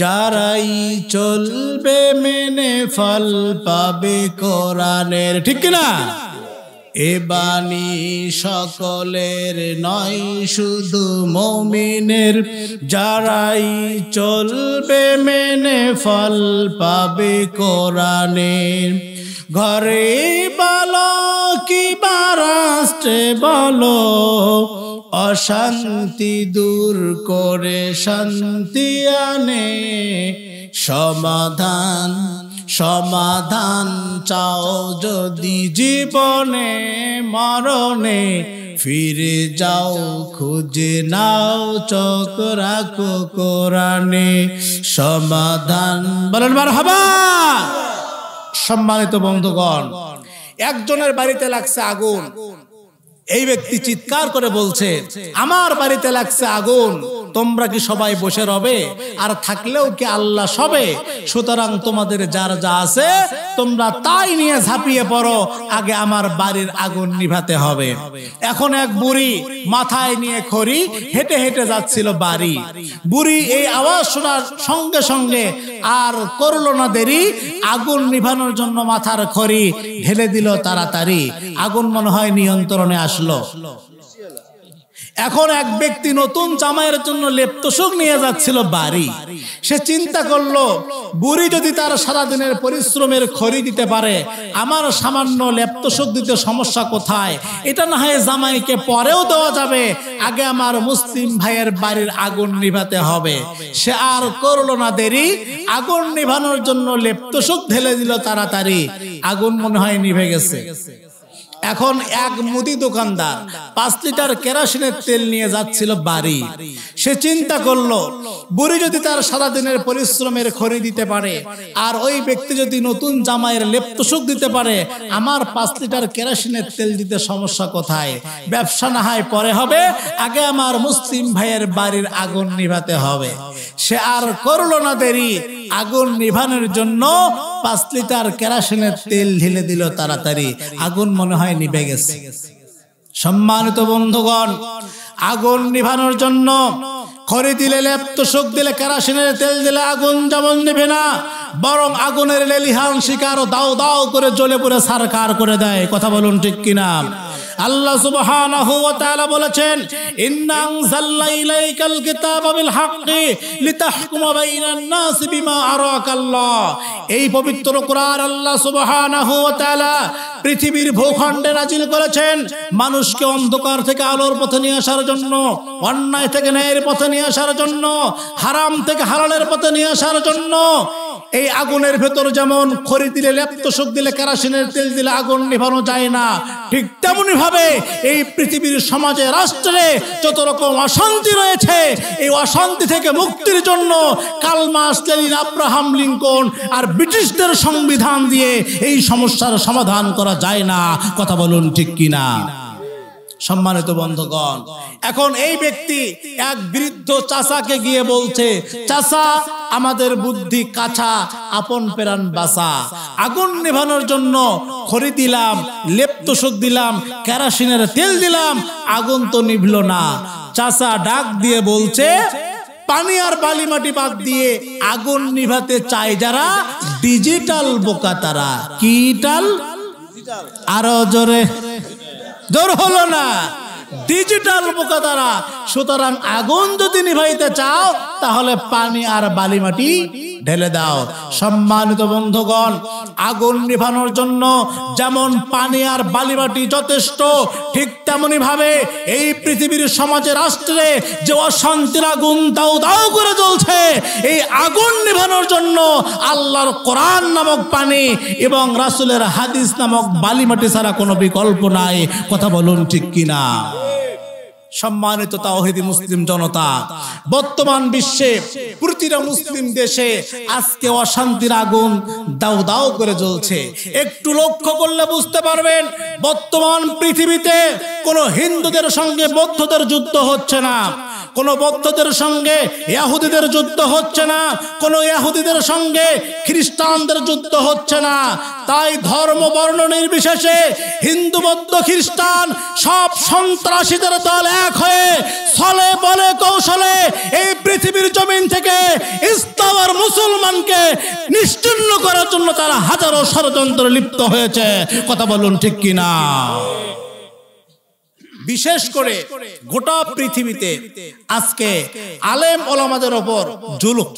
যারাই চলবে মেনে ফল পাবে কোরআনের। ঠিক কিনা? এ বাণী সকলের নয়, শুধু মুমিনের, যারাই চলবে মেনে ফল পাবে কোরআনের। ঘরে বলো কি রাষ্ট্রে বলো, অশান্তি দূর করে শান্তি আনে। সমাধান চাও যদি জীবনে মরণে, ফিরে যাও খুঁজে নাও চোখ রাখো কোরআনে। সমাধান বলেন মারহাবা। সম্মানিত বন্ধুগণ, একজনের বাড়িতে লাগছে আগুন। এই ব্যক্তি চিৎকার করে বলছে, আমার বাড়িতে লাগছে আগুন, তোমরা কি সবাই বসে রবে? আর থাকলেও কি আল্লাহ সবে? সুতরাং তোমাদের যার যা আছে তোমরা তাই নিয়ে ঝাঁপিয়ে পড়ো, আগে আমার বাড়ির আগুন নিভাতে হবে। এখন এক বুড়ি মাথায় নিয়ে খড়ি হেঁটে হেঁটে যাচ্ছিল বাড়ি। বুড়ি এই আওয়াজ শোনার সঙ্গে সঙ্গে আর করলো না দেরি, আগুন নিভানোর জন্য মাথার খড়ি ঢেলে দিল তাড়াতাড়ি। আগুন মনে হয় নিয়ন্ত্রণে আসলো। এখন এক ব্যক্তি নতুন জামাইয়ের জন্য লেপ্তসুখ নিয়ে যাচ্ছিল বাড়ি। সে চিন্তা করলো, বুড়ি যদি তার সারাদিনের পরিশ্রমের খড়ি দিতে পারে, আমার সামান্য লেপ্তসুখ দিতে সমস্যা কোথায়? এটা না হয় জামাইকে পরেও দেওয়া যাবে, আগে আমার মুসলিম ভাইয়ের বাড়ির আগুন নিভাতে হবে। সে আর করলো না দেরি, আগুন নিভানোর জন্য লেপ্তসুখ ঢেলে দিল তাড়াতাড়ি। আগুন মনে হয় নিভে গেছে। এখন এক মুদি দোকানদার 5 লিটার কেরোসিনের তেল নিয়ে যাচ্ছিল বাড়ি। সে চিন্তা করলো, বুড়ি যদি তার সারাদিনের পরিশ্রমের খড়ি দিতে পারে, আর ওই ব্যক্তি যদি নতুন জামাইয়ের লেপ্তসুখ দিতে পারে, আমার 5 লিটার কেরোসিনের তেল দিতে সমস্যা কোথায়? ব্যবসা না হয় পরে হবে, আগে আমার মুসলিম ভাইয়ের বাড়ির আগুন নিভাতে হবে। সে আর করলো না দেরি, আগুন নিভানোর জন্য 5 লিটার কেরোসিনের তেল ঢেলে দিল তাড়াতাড়ি। আগুন মনে হয় নিভে গেছে। সম্মানিত বন্ধুগণ, আগুন নিভানোর জন্য খড়ি দিলে, লেপ্তসুখ দিলে, কেরোসিনের তেল দিলে আগুন যেমন নিভে না, বরং আগুনের লেলিহান শিকার দাও দাও করে জ্বলে পুড়ে ছারখার করে দেয়। কথা বলুন ঠিক কিনা? আল্লাহ সুবহানাহু ওয়া তাআলা বলেছেন, ইন্না আনজালনা ইলাইকাল কিতাবা বিল হাক্কি লিতাহকুমা বাইনান নাস বিমা আরাকাল্লাহ। এই পবিত্র কোরআন আল্লাহ সুবহানাহু ওয়া তাআলা পৃথিবীর ভূখণ্ডে নাজিল করেছেন মানুষকে অন্ধকার থেকে আলোর পথে নিয়ে আসার জন্য, অন্যায় থেকে ন্যায়ের পথে নিয়ে আসার জন্য, হারাম থেকে হালালের পথে নিয়ে আসার জন্য। এই আগুনের ভেতর যেমন খড়ি দিলে, লেপ্তসুখ দিলে, কেরোসিনের তেল দিলে আগুন নিভানো যায় না, ঠিক তেমনি ভাবে এই পৃথিবীর সমাজে, রাষ্ট্রে যত রকম অশান্তি রয়েছে, এই অশান্তি থেকে মুক্তির জন্য Karl Marx, Lenin, Abraham Lincoln আর ব্রিটিশদের সংবিধান দিয়ে এই সমস্যার সমাধান করা যায় না। কথা বলুন ঠিক কিনা? সম্মানিত বন্ধুগণ, এখন এই ব্যক্তি এক বৃদ্ধ চাচাকে গিয়ে বলছে, চাচা আমাদের বুদ্ধি কাঁচা, আপন প্রাণ বাঁচা। আগুন নেভানোর জন্য খড়ি দিলাম, লেপ্তসুখ দিলাম, কেরোসিনের তেল দিলাম, আগুন তো নিভলো না। চাচা ডাক দিয়ে বলছে, পানি আর বালি মাটি বাদ দিয়ে আগুন নিভাতে চায় যারা, ডিজিটাল বোকা তারা। কি টাল? আরো জোরে, জোর হলো না, ডিজিটাল মোকাদ্দারা। সুতরাং আগুন যদি নিভাইতে চাও তাহলে পানি আর বালি মাটি ঢেলে দাও। সম্মানিত বন্ধুগণ, আগুন নিভানোর জন্য যেমন পানি আর বালি মাটি যথেষ্ট, ঠিক তেমনি ভাবে এই পৃথিবীর সমাজে রাষ্ট্রে যে অশান্তির আগুন দাউ দাউ করে জ্বলছে, এই আগুন নিভানোর জন্য আল্লাহর কোরআন নামক পানি এবং রাসূলের হাদিস নামক বালি মাটি ছাড়া কোনো বিকল্প নাই। কথা বলুন ঠিক কিনা? সম্মানিত তাওহীদি মুসলিম জনতা, বর্তমান বিশ্বে প্রতিটা মুসলিম দেশে আজকে অশান্তির আগুন দাউ দাউ করে জ্বলছে। একটু লক্ষ্য করলে বুঝতে পারবেন, বর্তমান পৃথিবীতে কোনো হিন্দুদের সঙ্গে বৌদ্ধদের যুদ্ধ হচ্ছে না, কোন বৌদ্ধদের সঙ্গে ইহুদিদের যুদ্ধ হচ্ছে না, কোন ইহুদিদের সঙ্গে খ্রিস্টানদের যুদ্ধ হচ্ছে না। তাই ধর্ম বর্ণ নির্বিশেষে হিন্দু বৌদ্ধ খ্রিস্টান সব সন্ত্রাসীদের দল এক হয়ে ছলে বলে কৌশলে এই পৃথিবীর জমিন থেকে ইসলাম আর মুসলমানকে নিশ্চিহ্ন করার জন্য তারা হাজারো ষড়যন্ত্রে লিপ্ত হয়েছে। কথা বলুন ঠিক কিনা? বিশেষ করে গোটা পৃথিবীতে আজকে আলেম ওলামাদের উপর জুলুম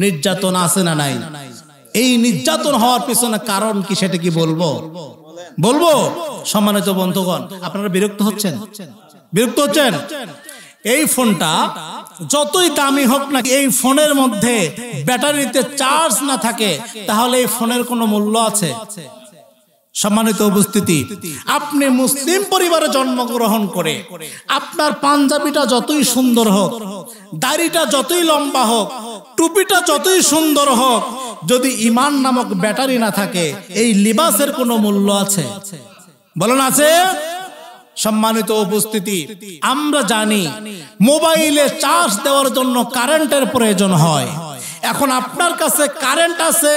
নির্যাতন আছে না নাই? এই নির্যাতন হওয়ার পিছনে কারণ কি সেটা কি বলবো? সম্মানিত বন্ধুগণ, আপনারা বিরক্ত হচ্ছেন? এই ফোনটা যতই দামি হোক না, এই ফোনের মধ্যে ব্যাটারিতে চার্জ না থাকে তাহলে এই ফোনের কোনো মূল্য আছে? সম্মানিত উপস্থিতি, আপনি মুসলিম পরিবারে জন্মগ্রহণ করে আপনার পাঞ্জাবিটা যতই সুন্দর হোক, দাড়িটা যতই লম্বা হোক, টুপিটা যতই সুন্দর হোক, যদি ঈমান নামক ব্যাটারি না থাকে এই লিবাসের কোনো মূল্য আছে? বলুন আছে? সম্মানিত উপস্থিতি, আমরা জানি মোবাইলে চার্জ দেওয়ার জন্য কারেন্টের প্রয়োজন হয়। এখন আপনার কাছে কারেন্ট আছে,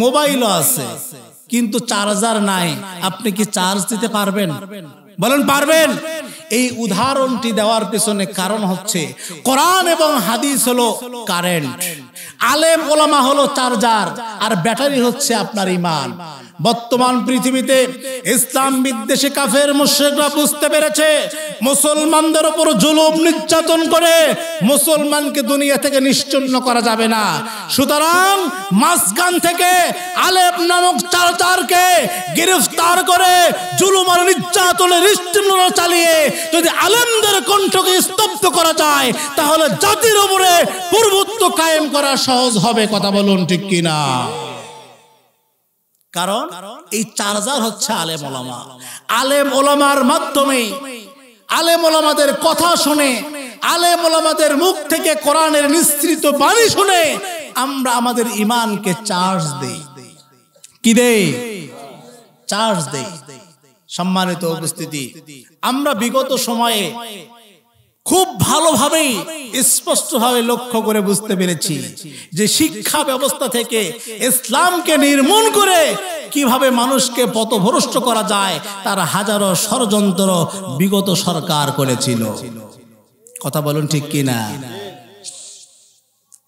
মোবাইলও আছে, কিন্তু চার্জার নাই, আপনি কি চার্জ দিতে পারবেন? বলেন পারবেন? এই উদাহরণটি দেওয়ার পিছনে কারণ হচ্ছে কোরআন এবং হাদিস হলো কারেন্ট, আলেম ওলামা হলো চার্জার, আর ব্যাটারি হচ্ছে আপনার ঈমান। বর্তমান পৃথিবীতে ইসলাম বিদ্বেষী কাফের মুশরিকরা বুঝতে পেরেছে মুসলমানদের উপর জুলুম নির্যাতন করে মুসলমানকে দুনিয়া থেকে নিশ্চিহ্ন করা যাবে না। সুতরাং মাঝখান থেকে আলেম নামক চার্জারকে গ্রেফতার করে জুলুম আর নির্যাতনের নিশ্চিহ্ন চালিয়ে যদি আলেমদের কণ্ঠকে স্তব্ধ করা যায় তাহলে জাতির উপরে প্রভুত্ব কায়েম করা সহজ হবে। কথা বলুন ঠিক কিনা? কারণ এই চার্জার হচ্ছে আলেম ওলামা। আলেম ওলামার মাধ্যমে, আলেম ওলামাদের কথা শুনে, আলেম ওলামাদের মুখ থেকে কোরআনের নিঃসৃত বাণী শুনে আমরা আমাদের ঈমানকে চার্জ দেই। কি দেই? চার্জ দেই। সম্মানিত উপস্থিতি, আমরা বিগত সময়ে খুব ভালোভাবেই স্পষ্টভাবে লক্ষ্য করে বুঝতে পেরেছি যে শিক্ষা ব্যবস্থা থেকে ইসলামকে নির্মূল করে কিভাবে মানুষকে পথভ্রষ্ট করা যায় তার হাজারো ষড়যন্ত্র বিগত সরকার করেছিল। কথা বলুন ঠিক কিনা?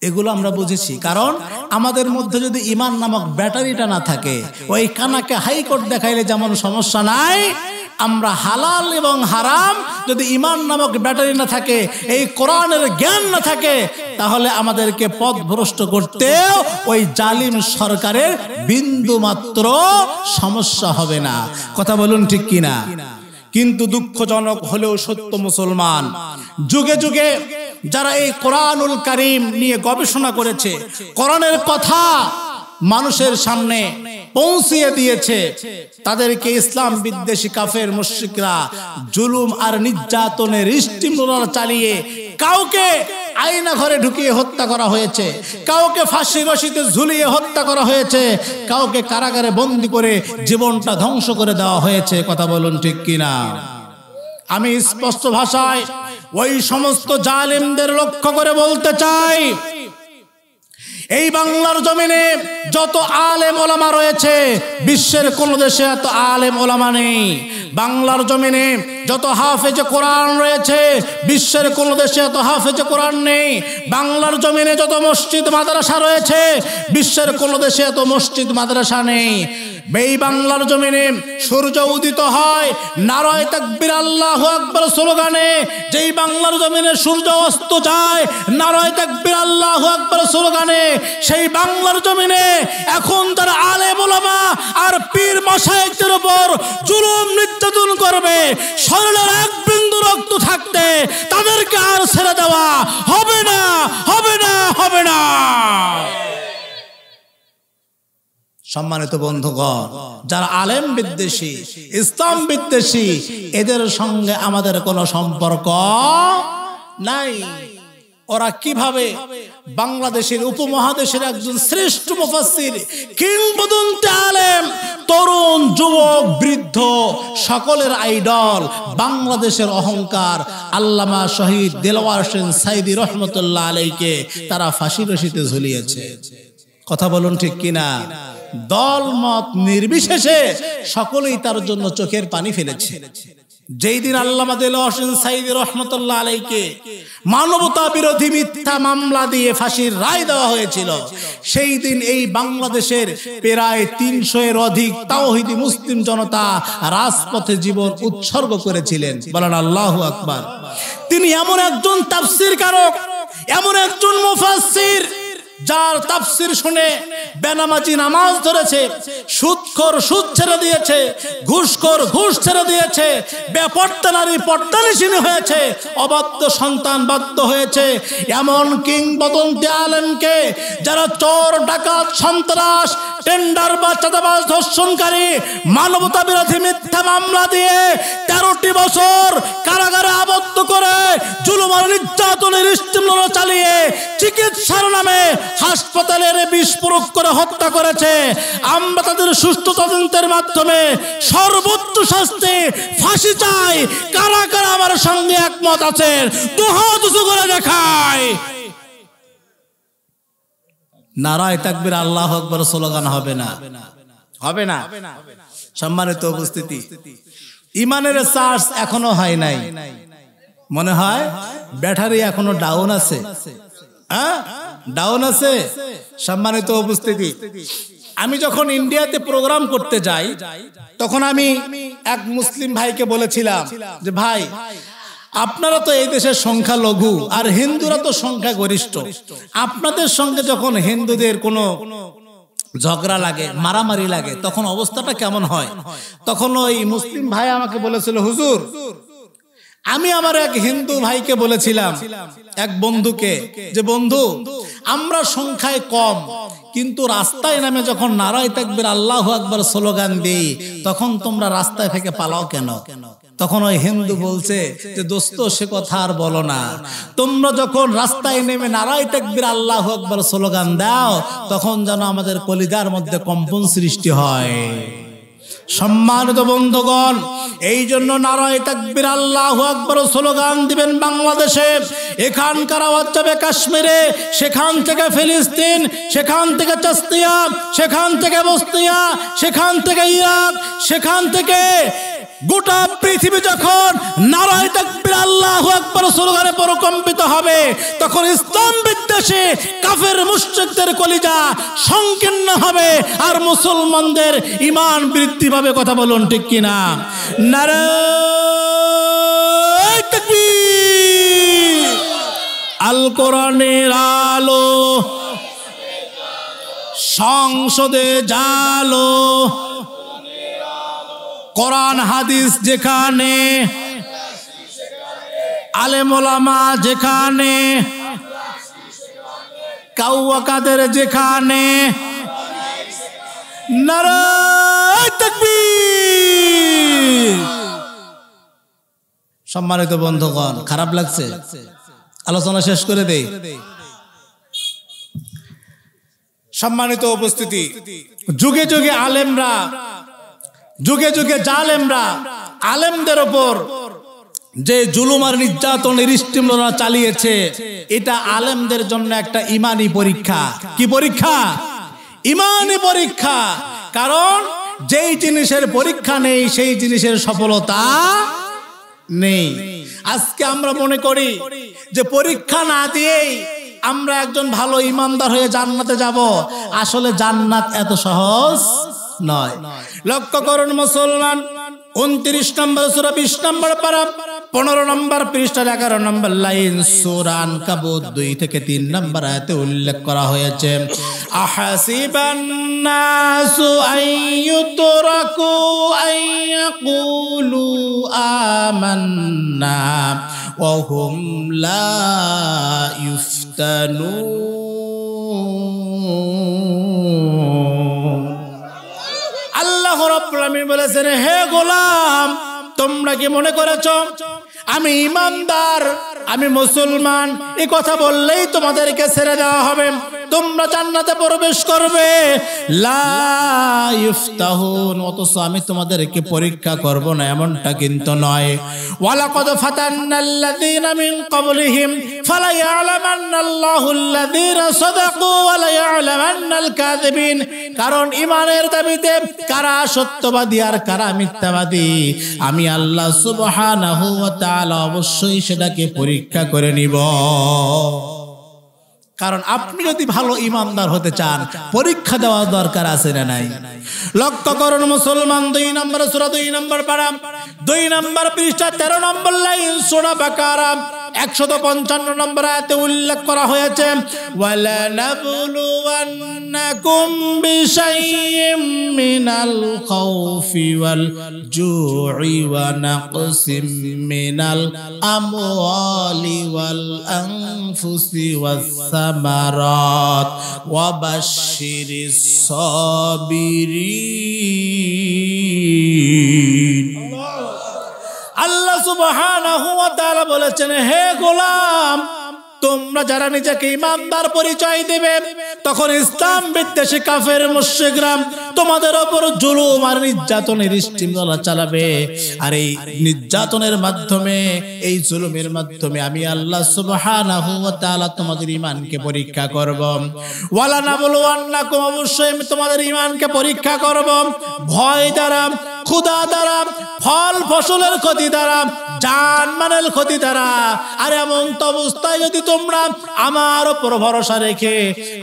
এগুলো আমরা বুঝেছি, কারণ আমাদের মধ্যে যদি ঈমান নামক ব্যাটারিটা না থাকে, ওই কানাকে হাইকোর্ট দেখাইলে যেমন সমস্যা নাই, আমরা হালাল এবং হারাম যদি ঈমান নামক ব্যাটারি না থাকে, এই কোরআনের জ্ঞান না থাকে, তাহলে আমাদেরকে পথভ্রষ্ট করতেও ওই জালিম সরকারের বিন্দু মাত্র সমস্যা হবে না। কথা বলুন ঠিক কিনা? কিন্তু দুঃখজনক হলেও সত্য, মুসলমান যুগে যুগে যারা এই কোরআনুল কারীম নিয়ে গবেষণা করেছে, কোরআনের কথা মানুষের সামনে পৌঁছিয়ে দিয়েছে, তাদেরকে ইসলাম বিদ্বেষী কাফের মুশরিকরা জুলুম আর নির্যাতনের স্টিমুলার চালিয়ে কাউকে আয়না ঘরে ঢুকিয়ে হত্যা করা হয়েছে, কাউকে ফাঁসি রশিতে ঝুলিয়ে হত্যা করা হয়েছে, কাউকে কারাগারে বন্দী করে জীবনটা ধ্বংস করে দেওয়া হয়েছে। কথা বলুন ঠিক কিনা? আমি স্পষ্ট ভাষায় ওই সমস্ত জালিমদের লক্ষ্য করে বলতে চাই, এই বাংলার জমিনে যত আলেম ওলামা রয়েছে বিশ্বের কোন দেশে এত আলেম ওলামা নেই। বাংলার জমিনে যত হাফেজে কোরআন রয়েছে বিশ্বের কোন দেশে এত হাফেজে কোরআন নেই। বাংলার জমিনে যত মসজিদ মাদ্রাসা রয়েছে বিশ্বের কোন দেশে এত মসজিদ মাদ্রাসা নেই। এই বাংলার জমিনে সূর্য উদিত হয় নারায়ে তাকবীর আল্লাহু আকবার স্লোগানে, যেই বাংলার জমিনে সূর্য অস্ত যায় নারায়ে তাকবীর আল্লাহু আকবার স্লোগানে, সেই বাংলার জমিনে এখন যারা আলেম ওলামা আর পীর মাশায়েখদের উপর জুলুম নির্যাতন করবে, শরীরের এক বিন্দু রক্ত থাকতে তাদেরকে আর ছেড়ে দেওয়া হবে না, হবে না, হবে না। সম্মানিত বন্ধুগণ, যারা আলেম বিদ্বেষী, ইসলাম বিদ্বেষী, এদের সঙ্গে আমাদের কোনো সম্পর্ক নাই। ওরা কিভাবে বাংলাদেশের উপমহাদেশের একজন শ্রেষ্ঠ মুফাসসির, কিংবদন্তি আলেম, তরুণ যুবক বৃদ্ধ সকলের আইডল, বাংলাদেশের অহংকার আল্লামা শহীদ দেলোয়ার হোসেন সাইদি রহমতুল্লাহ আলাইকে তারা ফাঁসি রশিতে ঝুলিয়েছে। কথা বলুন ঠিক কিনা? দল মত নির্বিশেষে সকলেই তার জন্য চোখের পানি ফেলেছে। যেই দিন আল্লামা দেলোয়ার হোসেন সাইদি রহমতুল্লাহ আলাইকে মানবতা বিরোধী মিথ্যা মামলা দিয়ে ফাঁসির রায় দেওয়া হয়েছিল, সেই দিন এই বাংলাদেশের প্রায় ৩০০ এর অধিক তাওহীদি মুসলিম জনতা রাজপথে জীবন উৎসর্গ করেছিলেন। বলেন আল্লাহু আকবার। তিনি এমন একজন তাফসীর কারক, এমন একজন মুফাসসির, যার তাফসীর শুনে বেনামাজি নামাজ ধরেছে, সুদখোর সুদ ছেড়ে দিয়েছে, ঘুষখোর ঘুষ ছেড়ে দিয়েছে, বেপর্দা নারী পর্দানিশীন হয়েছে, অবাধ্য সন্তান বাধ্য হয়েছে। এমন কিংবদন্তি আলেমকে যারা চোর ডাকাত সন্ত্রাস টেন্ডার বা চাঁদাবাজ ধর্ষণকারী মানবতা বিরোধী মিথ্যা মামলা দিয়ে 13টি বছর কারাগারে আবদ্ধ করে জুলুম আর নির্যাতনের স্টিমরোল চালিয়ে চিকিৎসার নামে হাসপাতালের বিষ প্রয়োগ করে হত্যা করেছে, আমরা তাদের সুষ্ঠু তদন্তের মাধ্যমে সর্বোচ্চ শাস্তি ফাঁসি চাই। কারা কারা আমার সঙ্গে একমত আছেন দুহাত উঁচু করে দেখায়। নারায়ে তাকবীর আল্লাহু আকবার স্লোগান হবে না, হবে না। সম্মানিত উপস্থিতি, ইমানের চার্জ এখনো হয় নাই, মনে হয় ব্যাটারি এখনো ডাউন আছে, ডাউন আছে। সম্মানিত উপস্থিতি, আমি যখন ইন্ডিয়াতে প্রোগ্রাম করতে যাই তখন আমি এক মুসলিম ভাইকে বলেছিলাম যে ভাই, আপনারা তো এই দেশের সংখ্যা লঘু আর হিন্দুরা তো সংখ্যা গরিষ্ঠ, আপনাদের সঙ্গে যখন হিন্দুদের কোনো ঝগড়া লাগে, মারামারি লাগে, তখন অবস্থাটা কেমন হয়? তখন ওই মুসলিম ভাই আমাকে বলেছিল, হুজুর, আমি আমার এক হিন্দু ভাইকে বলেছিলাম, এক বন্ধুকে, যে বন্ধু, আমরা সংখ্যায় কম, কিন্তু রাস্তায় নামে যখন নারায়ে তাকবীর আল্লাহু আকবার স্লোগান দেই তখন তোমরা রাস্তায় থেকে পালাও কেন? তখন ওই হিন্দু বলছে যে দোস্ত, সে কথা আর বলো না, তোমরা যখন রাস্তায় নেমে নারায়ে তাকবীর আল্লাহু আকবার স্লোগান দাও তখন যেন আমাদের কলিজার মধ্যে কম্পন সৃষ্টি হয়। সম্মানিত বন্ধুগণ, এই জন্য নারায়ে তাকবীর আল্লাহু আকবার স্লোগান দিবেন বাংলাদেশে, এখানকার আওয়াজ যাবে কাশ্মীরে, সেখান থেকে ফিলিস্তিন, সেখান থেকে চাস্তিয়া, সেখান থেকে বস্তিয়া, সেখান থেকে ইরাক, সেখান থেকে গোটা পৃথিবী যখন নারায়ে তাকবীর আল্লাহু আকবার স্লোগানে প্রকম্পিত হবে তখন ইসলাম বিদ্বেষী কাফের মুশরিকদের কলিজা সংকীর্ণ হবে আর মুসলমানদের ঈমান বৃদ্ধি পাবে। কথা বলুন ঠিক কিনা? নারায়ে তাকবীর। আল কোরআনের আলো সংসদে জালো, কোরআন হাদিস যেখানে, আলেম ওলামা যেখানে, কাউয়া কাদের যেখানে, নারায়ে তাকবীর। সম্মানিত বন্ধুগণ, খারাপ লাগছে? আলোচনা শেষ করে দেই। সম্মানিত উপস্থিতি, যুগে যুগে আলেমরা, যুগে যুগে জালেমরা আলেমদের ওপর যে জুলুম আর নির্যাতনের স্টিমরোল চালিয়েছে, এটা আলেমদের জন্য একটা ইমানি পরীক্ষা। কি পরীক্ষা? ইমানি পরীক্ষা। কারণ যেই জিনিসের পরীক্ষা নেই সেই জিনিসের সফলতা নেই। আজকে আমরা মনে করি যে পরীক্ষা না দিয়েই আমরা একজন ভালো ইমানদার হয়ে জান্নাতে যাব। আসলে জান্নাত এত সহজ নয়। লক্ষ্য করুন মুসলমান, 29 নম্বর সূরা 20 নম্বর পারা 15 নম্বর পৃষ্ঠা 11 নম্বর লাইন সূরা আনকাবুত 2 থেকে 3 নম্বর আয়াতে উল্লেখ করা হয়েছে, আহাসিবান নাসু আইয়ুতরাকু আইয়াকুলু আমান্না ওয়া হুম লা ইফতানুন। আল্লাহ রাব্বুল আলামিন বলেছেন, হে গোলাম, তোমরা কি মনে করেছো আমি ঈমানদার, আমি মুসলমান, এই কথা বললেই তোমাদেরকে ছেড়ে দেওয়া হবে, তোমরা জান্নাতে প্রবেশ করবে? লা ইফতাহুন, অথচ আমি তোমাদেরকে পরীক্ষা করব না, এমনটা কিন্তু নয়। ওয়ালাকাদ ফাতান্নাল্লাযীনা মিন ক্বাবলিহিম ফালা ইয়ালামান্নাল্লাহুল্লাযীনা সাদাকু ওয়া লা ইয়ালামান্নাল কাযিবিন। কারণ ঈমানের দাবিতে কারা সত্যবাদী আর কারা মিথ্যাবাদী আমি আল্লাহ সুবহানাহু ওয়া তাআলা অবশ্যই সেটাকে পরীক্ষা করে নিব। কারণ আপনি যদি ভালো ঈমানদার হতে চান, পরীক্ষা দেওয়া দরকার আছে না নাই? লক্ষ্য করুন মুসলমান, 2 নম্বর সূরা 2 নম্বর পারা 2 নম্বর পৃষ্ঠা 13 নম্বর লাইন সূরা বাকারা 155 নম্বর আয়াতে উল্লেখ করা হয়েছে, ওয়ালা নাবলুওয়ান্নাকুম বিশাইইম মিনাল খাউফি ওয়াল জুই ওয়া নাকসিম মিনাল আমওয়ালি ওয়াল আনফুসি ওয়াস সামারাত ওয়া বাশশিরিস সাবিরিন। আল্লাহ সুবহানাহু ওয়া তাআলা বলেছেন, হে গোলাম, তোমরা যারা নিজেকে ঈমানদার পরিচয় দেবে, তখন ইসলাম বিদ্বেষী কাফের মুশরিকরা তোমাদের উপর জুলুম আর নির্যাতনের স্টিমলা চালাবে। আর এই নির্যাতনের মাধ্যমে, এই জুলুমের মাধ্যমে আমি আল্লাহ সুবহানাহু ওয়া তাআলা তোমাদের ঈমানকে পরীক্ষা করব। ওয়ালা নাবলুওয়ান্নাকুম, অবশ্যই আমি তোমাদের ঈমানকে পরীক্ষা করব, ভয় দ্বারা, ক্ষুধা দ্বারা, ফল ফসলের ক্ষতি দ্বারা, জানমালের ক্ষতি দ্বারা। আর এমন তো অবস্থায় যদি তোমরা আমার উপর ভরসা রেখে,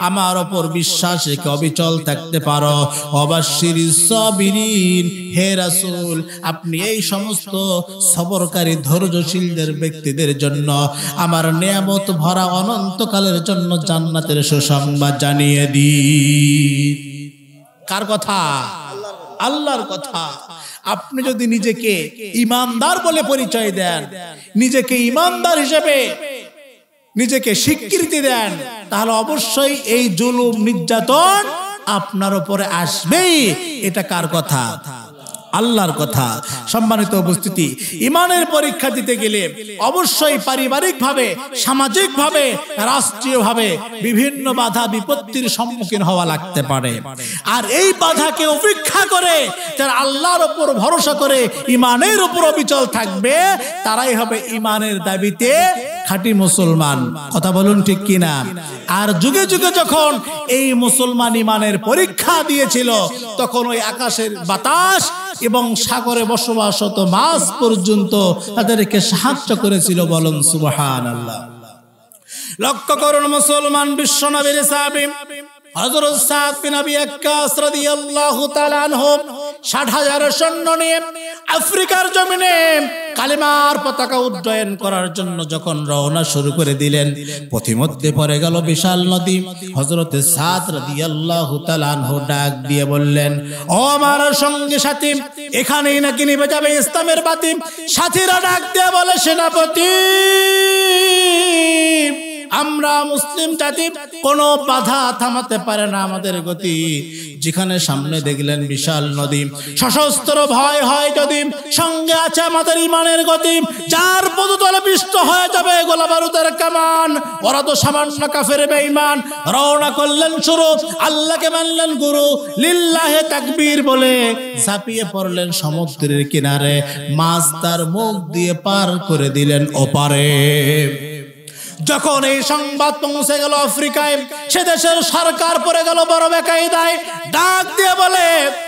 আমার উপর বিশ্বাস রেখে অবিচল থাকতে পারো, অবাশশিরিস সাবিরিন, হে রাসূল, আপনি এই সমস্ত সবরকারী ধৈর্যশীলদের ব্যক্তিদের জন্য আমার নিয়ামত ভরা অনন্তকালের জন্য জান্নাতের সুসংবাদ জানিয়ে দিন। কার কথা? আল্লাহর কথা। আপনি যদি নিজেকে ঈমানদার বলে পরিচয় দেন, নিজেকে ঈমানদার হিসেবে নিজেকে স্বীকৃতি দেন, তাহলে অবশ্যই এই জুলুম নির্যাতন আপনার উপরে আসবেই। এটা কার কথা? আল্লাহর কথা। সম্মানিত উপস্থিতি, ঈমানের পরীক্ষা দিতে গেলে অবশ্যই পারিবারিকভাবে, সামাজিকভাবে, রাষ্ট্রীয়ভাবে বিভিন্ন বাধা বিপত্তির সম্মুখীন হওয়া লাগতে পারে। আর এই বাধাকে উপেক্ষা করে যারা আল্লাহর উপর ভরসা করে ঈমানের উপর অবিচল থাকবে, তারাই হবে ঈমানের দাবিতে খাঁটি মুসলমান। কথা বলুন ঠিক কিনা? আর যুগে যুগে যখন এই মুসলমান ঈমানের পরীক্ষা দিয়েছিল, তখন ওই আকাশের বাতাস এবং সাগরে বসবাসরত মাছ পর্যন্ত তাদেরকে সাহায্য করেছিল। বলুন সুবহানাল্লাহ। লক্ষ্য করুন মুসলমান, বিশ্বনবীর সাহাবী হযরত সাদ বিন আবি ওয়াক্কাস রাদিয়াল্লাহু তাআলা আনহু ৬০,০০০ সৈন্য নিয়ে আফ্রিকার জমিনে কালেমার পতাকা উড্ডয়ন করার জন্য যখন রওনা শুরু করে দিলেন, পথিমধ্যে পড়ে গেল বিশাল নদী। হযরত সাদ রাদিয়াল্লাহু তাআলা আনহু ডাক দিয়ে বললেন, ও আমার সঙ্গী সাথী, এখানেই নাকি নিভে যাবে ইসলামের বাতি? সাথীরা ডাক দিয়ে বলে, সেনাপতি, আমরা মুসলিম জাতি, কোনো বাধা থামাতে পারে না আমাদের গতি। যেখানে সামনে দেখলেন বিশাল নদী, সশস্ত্র ভয় হয় যদি, সঙ্গে আছে আমাদের ঈমানের গতি, যার পদতলে পিষ্ট হয়ে যাবে গোলা বারুদের কামান। ওরা তো সামান্য কাফের বেঈমান। রওনা করলেন শুরু, আল্লাহকে মানলেন গুরু, লিল্লাহে তাকবীর বলে ঝাঁপিয়ে পড়লেন সমুদ্রের কিনারে। মাছ তার মুখ দিয়ে পার করে দিলেন ওপারে। যখন এই সংবাদ পৌঁছে গেল আফ্রিকায়, সে দেশের সরকার পড়ে গেল বড় বেকায়দায়। ডাক দিয়ে বলে,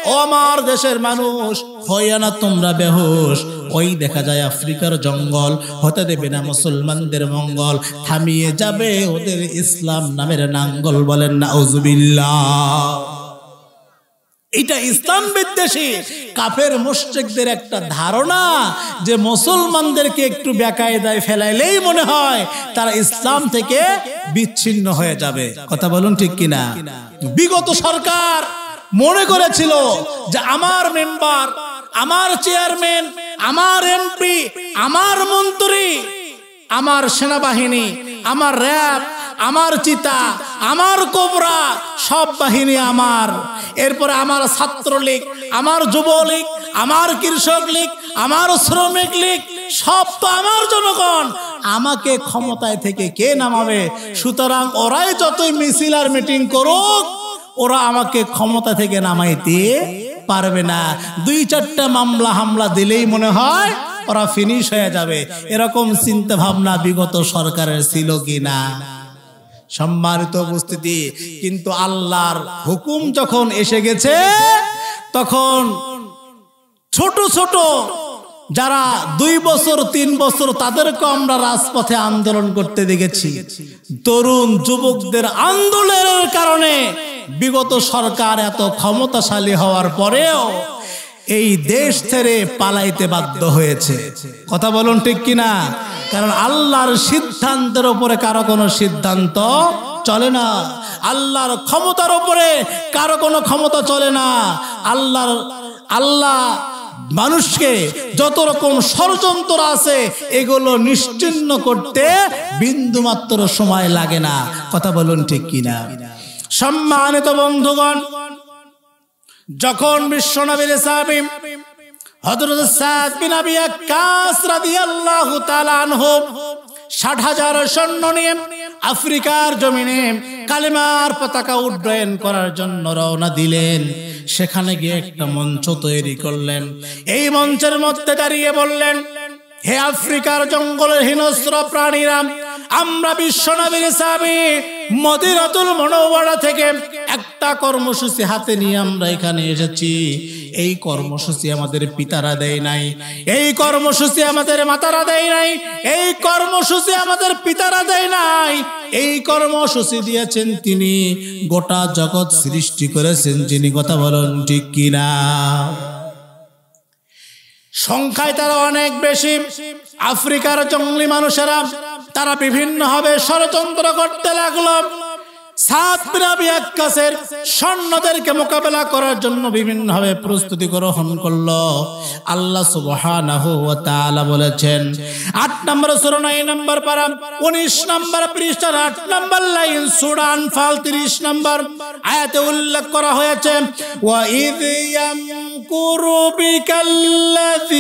ও আমার দেশের মানুষ, হইয়া না তোমরা বেহুশ। ওই দেখা যায় আফ্রিকার জঙ্গল, হতে দেবে না মুসলমানদের মঙ্গল, থামিয়ে যাবে ওদের ইসলাম নামের নাঙ্গল। বলেন নাউজুবিল্লাহ। এটা ইসলাম বিদ্বেষী কাফের মুশরিকদের একটা ধারণা যে মুসলমানদেরকে একটু বেকায়দায় ফেলাইলেই মনে হয় তারা ইসলাম থেকে বিচ্ছিন্ন হয়ে যাবে। কথা বলুন ঠিক কিনা? বিগত সরকার মনে করেছিল যে আমার মেম্বার, আমার চেয়ারম্যান, আমার এমপি, আমার মন্ত্রী, আমার সেনাবাহিনী, আমার র্যাব, আমার চিতা, আমার কোবরা, সব বাহিনী আমার। এরপরে আমার ছাত্রলীগ, আমার যুবলীগ, আমার কৃষক লীগ, আমার শ্রমিক লীগ, সব তো আমার জনগণ। আমাকে ক্ষমতায় থেকে কে নামাবে? সুতরাং ওরাই যতই মিছিল আর মিটিং করুক, ওরা আমাকে ক্ষমতা থেকে নামাইতে পারবে না। 2-4টা মামলা হামলা দিলেই মনে হয় ওরা ফিনিশ হয়ে যাবে। এরকম চিন্তা ভাবনা বিগত সরকারের ছিল কিনা? সম্মানিত উপস্থিতি, কিন্তু আল্লাহর হুকুম যখন এসে গেছে তখন ছোট ছোট যারা 2 বছর 3 বছর তাদেরকে আমরা রাজপথে আন্দোলন করতে দেখেছি। তরুণ যুবকদের আন্দোলনের কারণে বিগত সরকার এত ক্ষমতাশালী হওয়ার পরেও এই দেশ ছেড়ে পালাইতে বাধ্য হয়েছে। কথা বলুন ঠিক কিনা? কারণ আল্লাহর সিদ্ধান্তের উপরে কারো কোনো সিদ্ধান্ত চলে না, আল্লাহর ক্ষমতার উপরে কারো কোনো ক্ষমতা চলে না। আল্লাহ মানুষকে যত রকম ষড়যন্ত্র আছে এগুলো নিশ্চিহ্ন করতে বিন্দুমাত্র সময় লাগে না। কথা বলুন ঠিক কিনা? সম্মানিত বন্ধুগণ, যখন বিশ্বনবীর সাহাবী হযরত সাদ বিন আবি ওয়াক্কাস রাদিয়াল্লাহু তাআলা আনহু ৬০,০০০ সৈন্য নিয়ে আফ্রিকার জমিনে কালেমার পতাকা উড্ডয়ন করার জন্য রওনা দিলেন, সেখানে গিয়ে একটা মঞ্চ তৈরি করলেন। এই মঞ্চের মধ্যে দাঁড়িয়ে বললেন, হে আফ্রিকার জঙ্গলের হিংস্র প্রাণীরা, আমরা বিশ্বনবীর সাহাবী মদিনাতুল মুনাওয়ারা থেকে একটা কর্মসূচি হাতে নিয়ে আমরা এখানে এসেছি। এই কর্মসূচি আমাদের পিতারা দেয় নাই, এই কর্মসূচি আমাদের মাতারা দেয় নাই, এই কর্মসূচি আমাদের পিতারা দেয় নাই। এই কর্মসূচি দিয়েছেন তিনি, গোটা জগৎ সৃষ্টি করেছেন যিনি। কথা বলুন ঠিক কিনা? সংখ্যায় তারা অনেক বেশি। আফ্রিকার জঙ্গলি মানুষেরা তারা বিভিন্নভাবে ষড়যন্ত্র করতে লাগলো। সাদ বিন আবি ওয়াক্কাসের সৈন্যদেরকে মোকাবেলা করার জন্য বিভিন্নভাবে প্রস্তুতি গ্রহণ করলো। আল্লাহ সুবহানাহু ওয়া তাআলা বলেছেন 8 নম্বর সূরা 9 নম্বর পারা 19 নম্বর পৃষ্ঠার 8 নম্বর লাইন সূরা আনফাল 30 নম্বর আয়াতে উল্লেখ করা হয়েছে, ওয়া ইয ইয়ামকুরু বিকাল্লাযীনা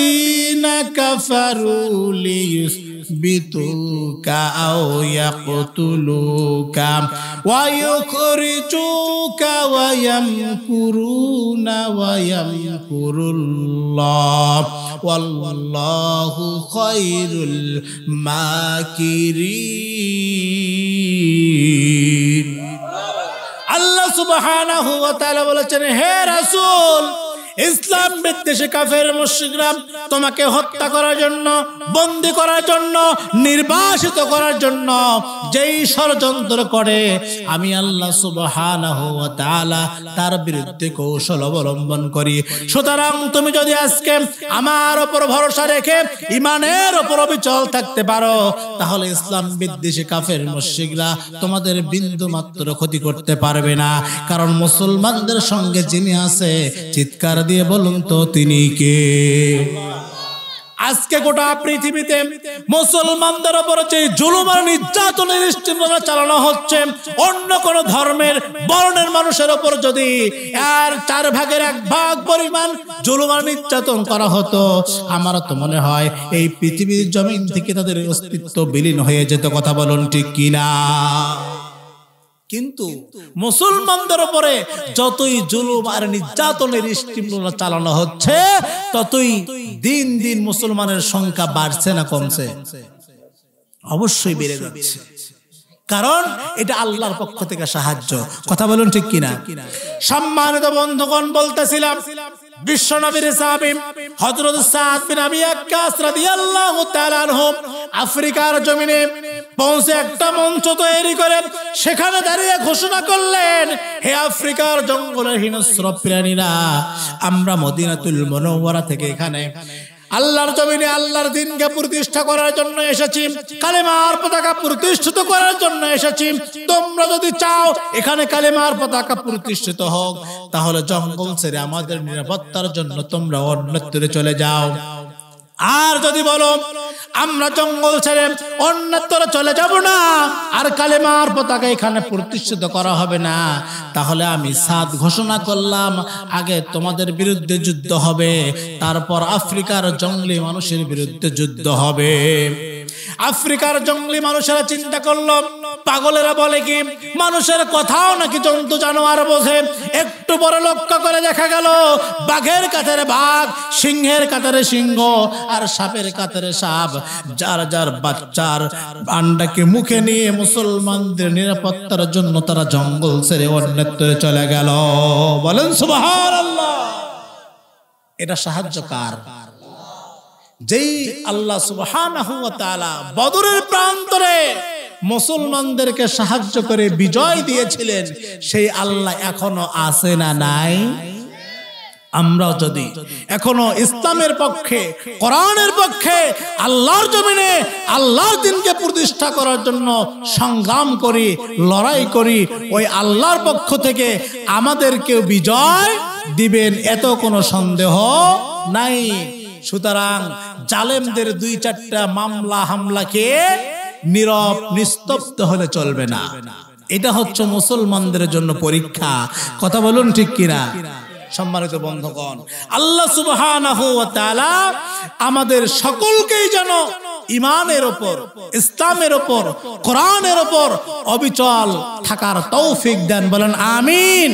কাফারু লিয়ুসবিতুকা আও ইয়াকতুলুকা ওয়া ইউখরিজুকা ওয়া ইয়ামকুরুনা ওয়া ইয়ামকুরুল্লাহ ওয়াল্লাহু খায়রুল মাকিরিন। আল্লাহ সুবহানাহু ওয়া তাআলা বলেছেন, হে রাসূল, ইসলাম বিদ্বেষী কাফের মুশরিকরা তোমাকে হত্যা করার জন্য, বন্দী করার জন্য, নির্বাসিত করার জন্য যেই ষড়যন্ত্র করে, আমি আল্লাহ সুবহানাহু ওয়া তাআলা তার বিরুদ্ধে কৌশল অবলম্বন করি। সুতরাং তুমি যদি আজকে আমার উপর ভরসা রেখে ইমানের উপর অবিচল থাকতে পারো, তাহলে ইসলাম বিদ্বেষী কাফের মুশরিকরা তোমাদের বিন্দু মাত্র ক্ষতি করতে পারবে না। কারণ মুসলমানদের সঙ্গে যিনি আছে, চিৎকার দিয়ে বলুন তো তিনি কে? আজকে গোটা পৃথিবীতে মুসলমানদের উপর যে জুলুম আর নির্যাতনের স্টিমরা চালানো হচ্ছে, অন্য কোন ধর্মের বর্ণের মানুষের উপর যদি আর 4 ভাগের 1 ভাগ পরিমাণ জুলুম আর নির্যাতন করা হতো, আমার তো মনে হয় এই পৃথিবীর জমিন থেকে তাদের অস্তিত্ব বিলীন হয়ে যেত। কথা বলুন ঠিক কিনা? কিন্তু মুসলমানদের উপরে যতই জুলুম আর নির্যাতনের স্টিমরা চালানো হচ্ছে, ততই দিন দিন মুসলমানের সংখ্যা বাড়ছে না কমছে? অবশ্যই বেড়ে যাচ্ছে। কারণ এটা আল্লাহর পক্ষ থেকে সাহায্য। কথা বলুন ঠিক কিনা? সম্মানিত বন্ধুগণ, বলতেছিলাম বিশ্বনবীর সাহাবী হযরত সাদ বিন আবি ওয়াক্কাস রাদিয়াল্লাহু তাআলা আনহু আফ্রিকার জমিনে পৌঁছে একটা মঞ্চ তৈরি করে সেখানে দাঁড়িয়ে ঘোষণা করলেন, হে আফ্রিকার জঙ্গলের হিংস্র প্রাণীরা, আমরা মদিনাতুল মুনাওয়ারা থেকে এখানে আল্লাহর জমিনে আল্লাহর দ্বীনকে প্রতিষ্ঠা করার জন্য এসেছি, কালেমার পতাকা প্রতিষ্ঠিত করার জন্য এসেছি। তোমরা যদি চাও এখানে কালেমার পতাকা প্রতিষ্ঠিত হোক, তাহলে জঙ্গল ছেড়ে আমাদের নিরাপত্তার জন্য তোমরা অন্যত্রে চলে যাও। আর যদি বলো আমরা জঙ্গল ছেড়ে অন্যত্র চলে যাব না আর কালেমার পতাকা এখানে প্রতিষ্ঠিত করা হবে না, তাহলে আমি সাদ ঘোষণা করলাম, আগে তোমাদের বিরুদ্ধে যুদ্ধ হবে, তারপর আফ্রিকার জঙ্গলি মানুষের বিরুদ্ধে যুদ্ধ হবে। আফ্রিকার জঙ্গলি মানুষেরা চিন্তা করলো, পাগলেরা বলে কি মানুষের কথাও নাকি জন্তু জানোয়ার বোঝে। একটু বড় লক্ষ্য করে দেখা গেল বাঘের কাতারে বাঘ, সিংহের কাতারে সিংহ, আর সাপের কাতারে সাপ। যার যার বাচ্চার আন্ডাকে মুখে নিয়ে মুসলমানদের নিরাপত্তার জন্য তারা জঙ্গল ছেড়ে অন্যত্র চলে গেল। বলেন সুবহানাল্লাহ। এটা সাহায্য কার? যেই আল্লাহ সুবহানাহু ওয়া তাআলা বদরের প্রান্তরে মুসলমানদেরকে সাহায্য করে বিজয় দিয়েছিলেন, সেই আল্লাহ এখনো আছে না নাই? আমরাও যদি এখনো ইসলামের পক্ষে, কোরআনের পক্ষে, আল্লাহর জমিনে আল্লাহর দ্বীনকে প্রতিষ্ঠা করার জন্য সংগ্রাম করি, লড়াই করি, ওই আল্লাহর পক্ষ থেকে আমাদেরকে বিজয় দিবেন, এত কোনো সন্দেহ নাই। সুতরাং জালেমদের 2-4টা মামলা হামলাকে নীরব নিস্তব্ধ হলে চলবে না। এটা হচ্ছে মুসলমানদের জন্য পরীক্ষা। কথা বলুন ঠিক কিনা? সম্মানিত বন্ধুগণ, আল্লাহ সুবহানাহু ওয়া তাআলা আমাদের সকলকেই যেন ঈমানের উপর, ইসলামের উপর, কোরআনের উপর অবিচল থাকার তৌফিক দেন। বলেন আমিন।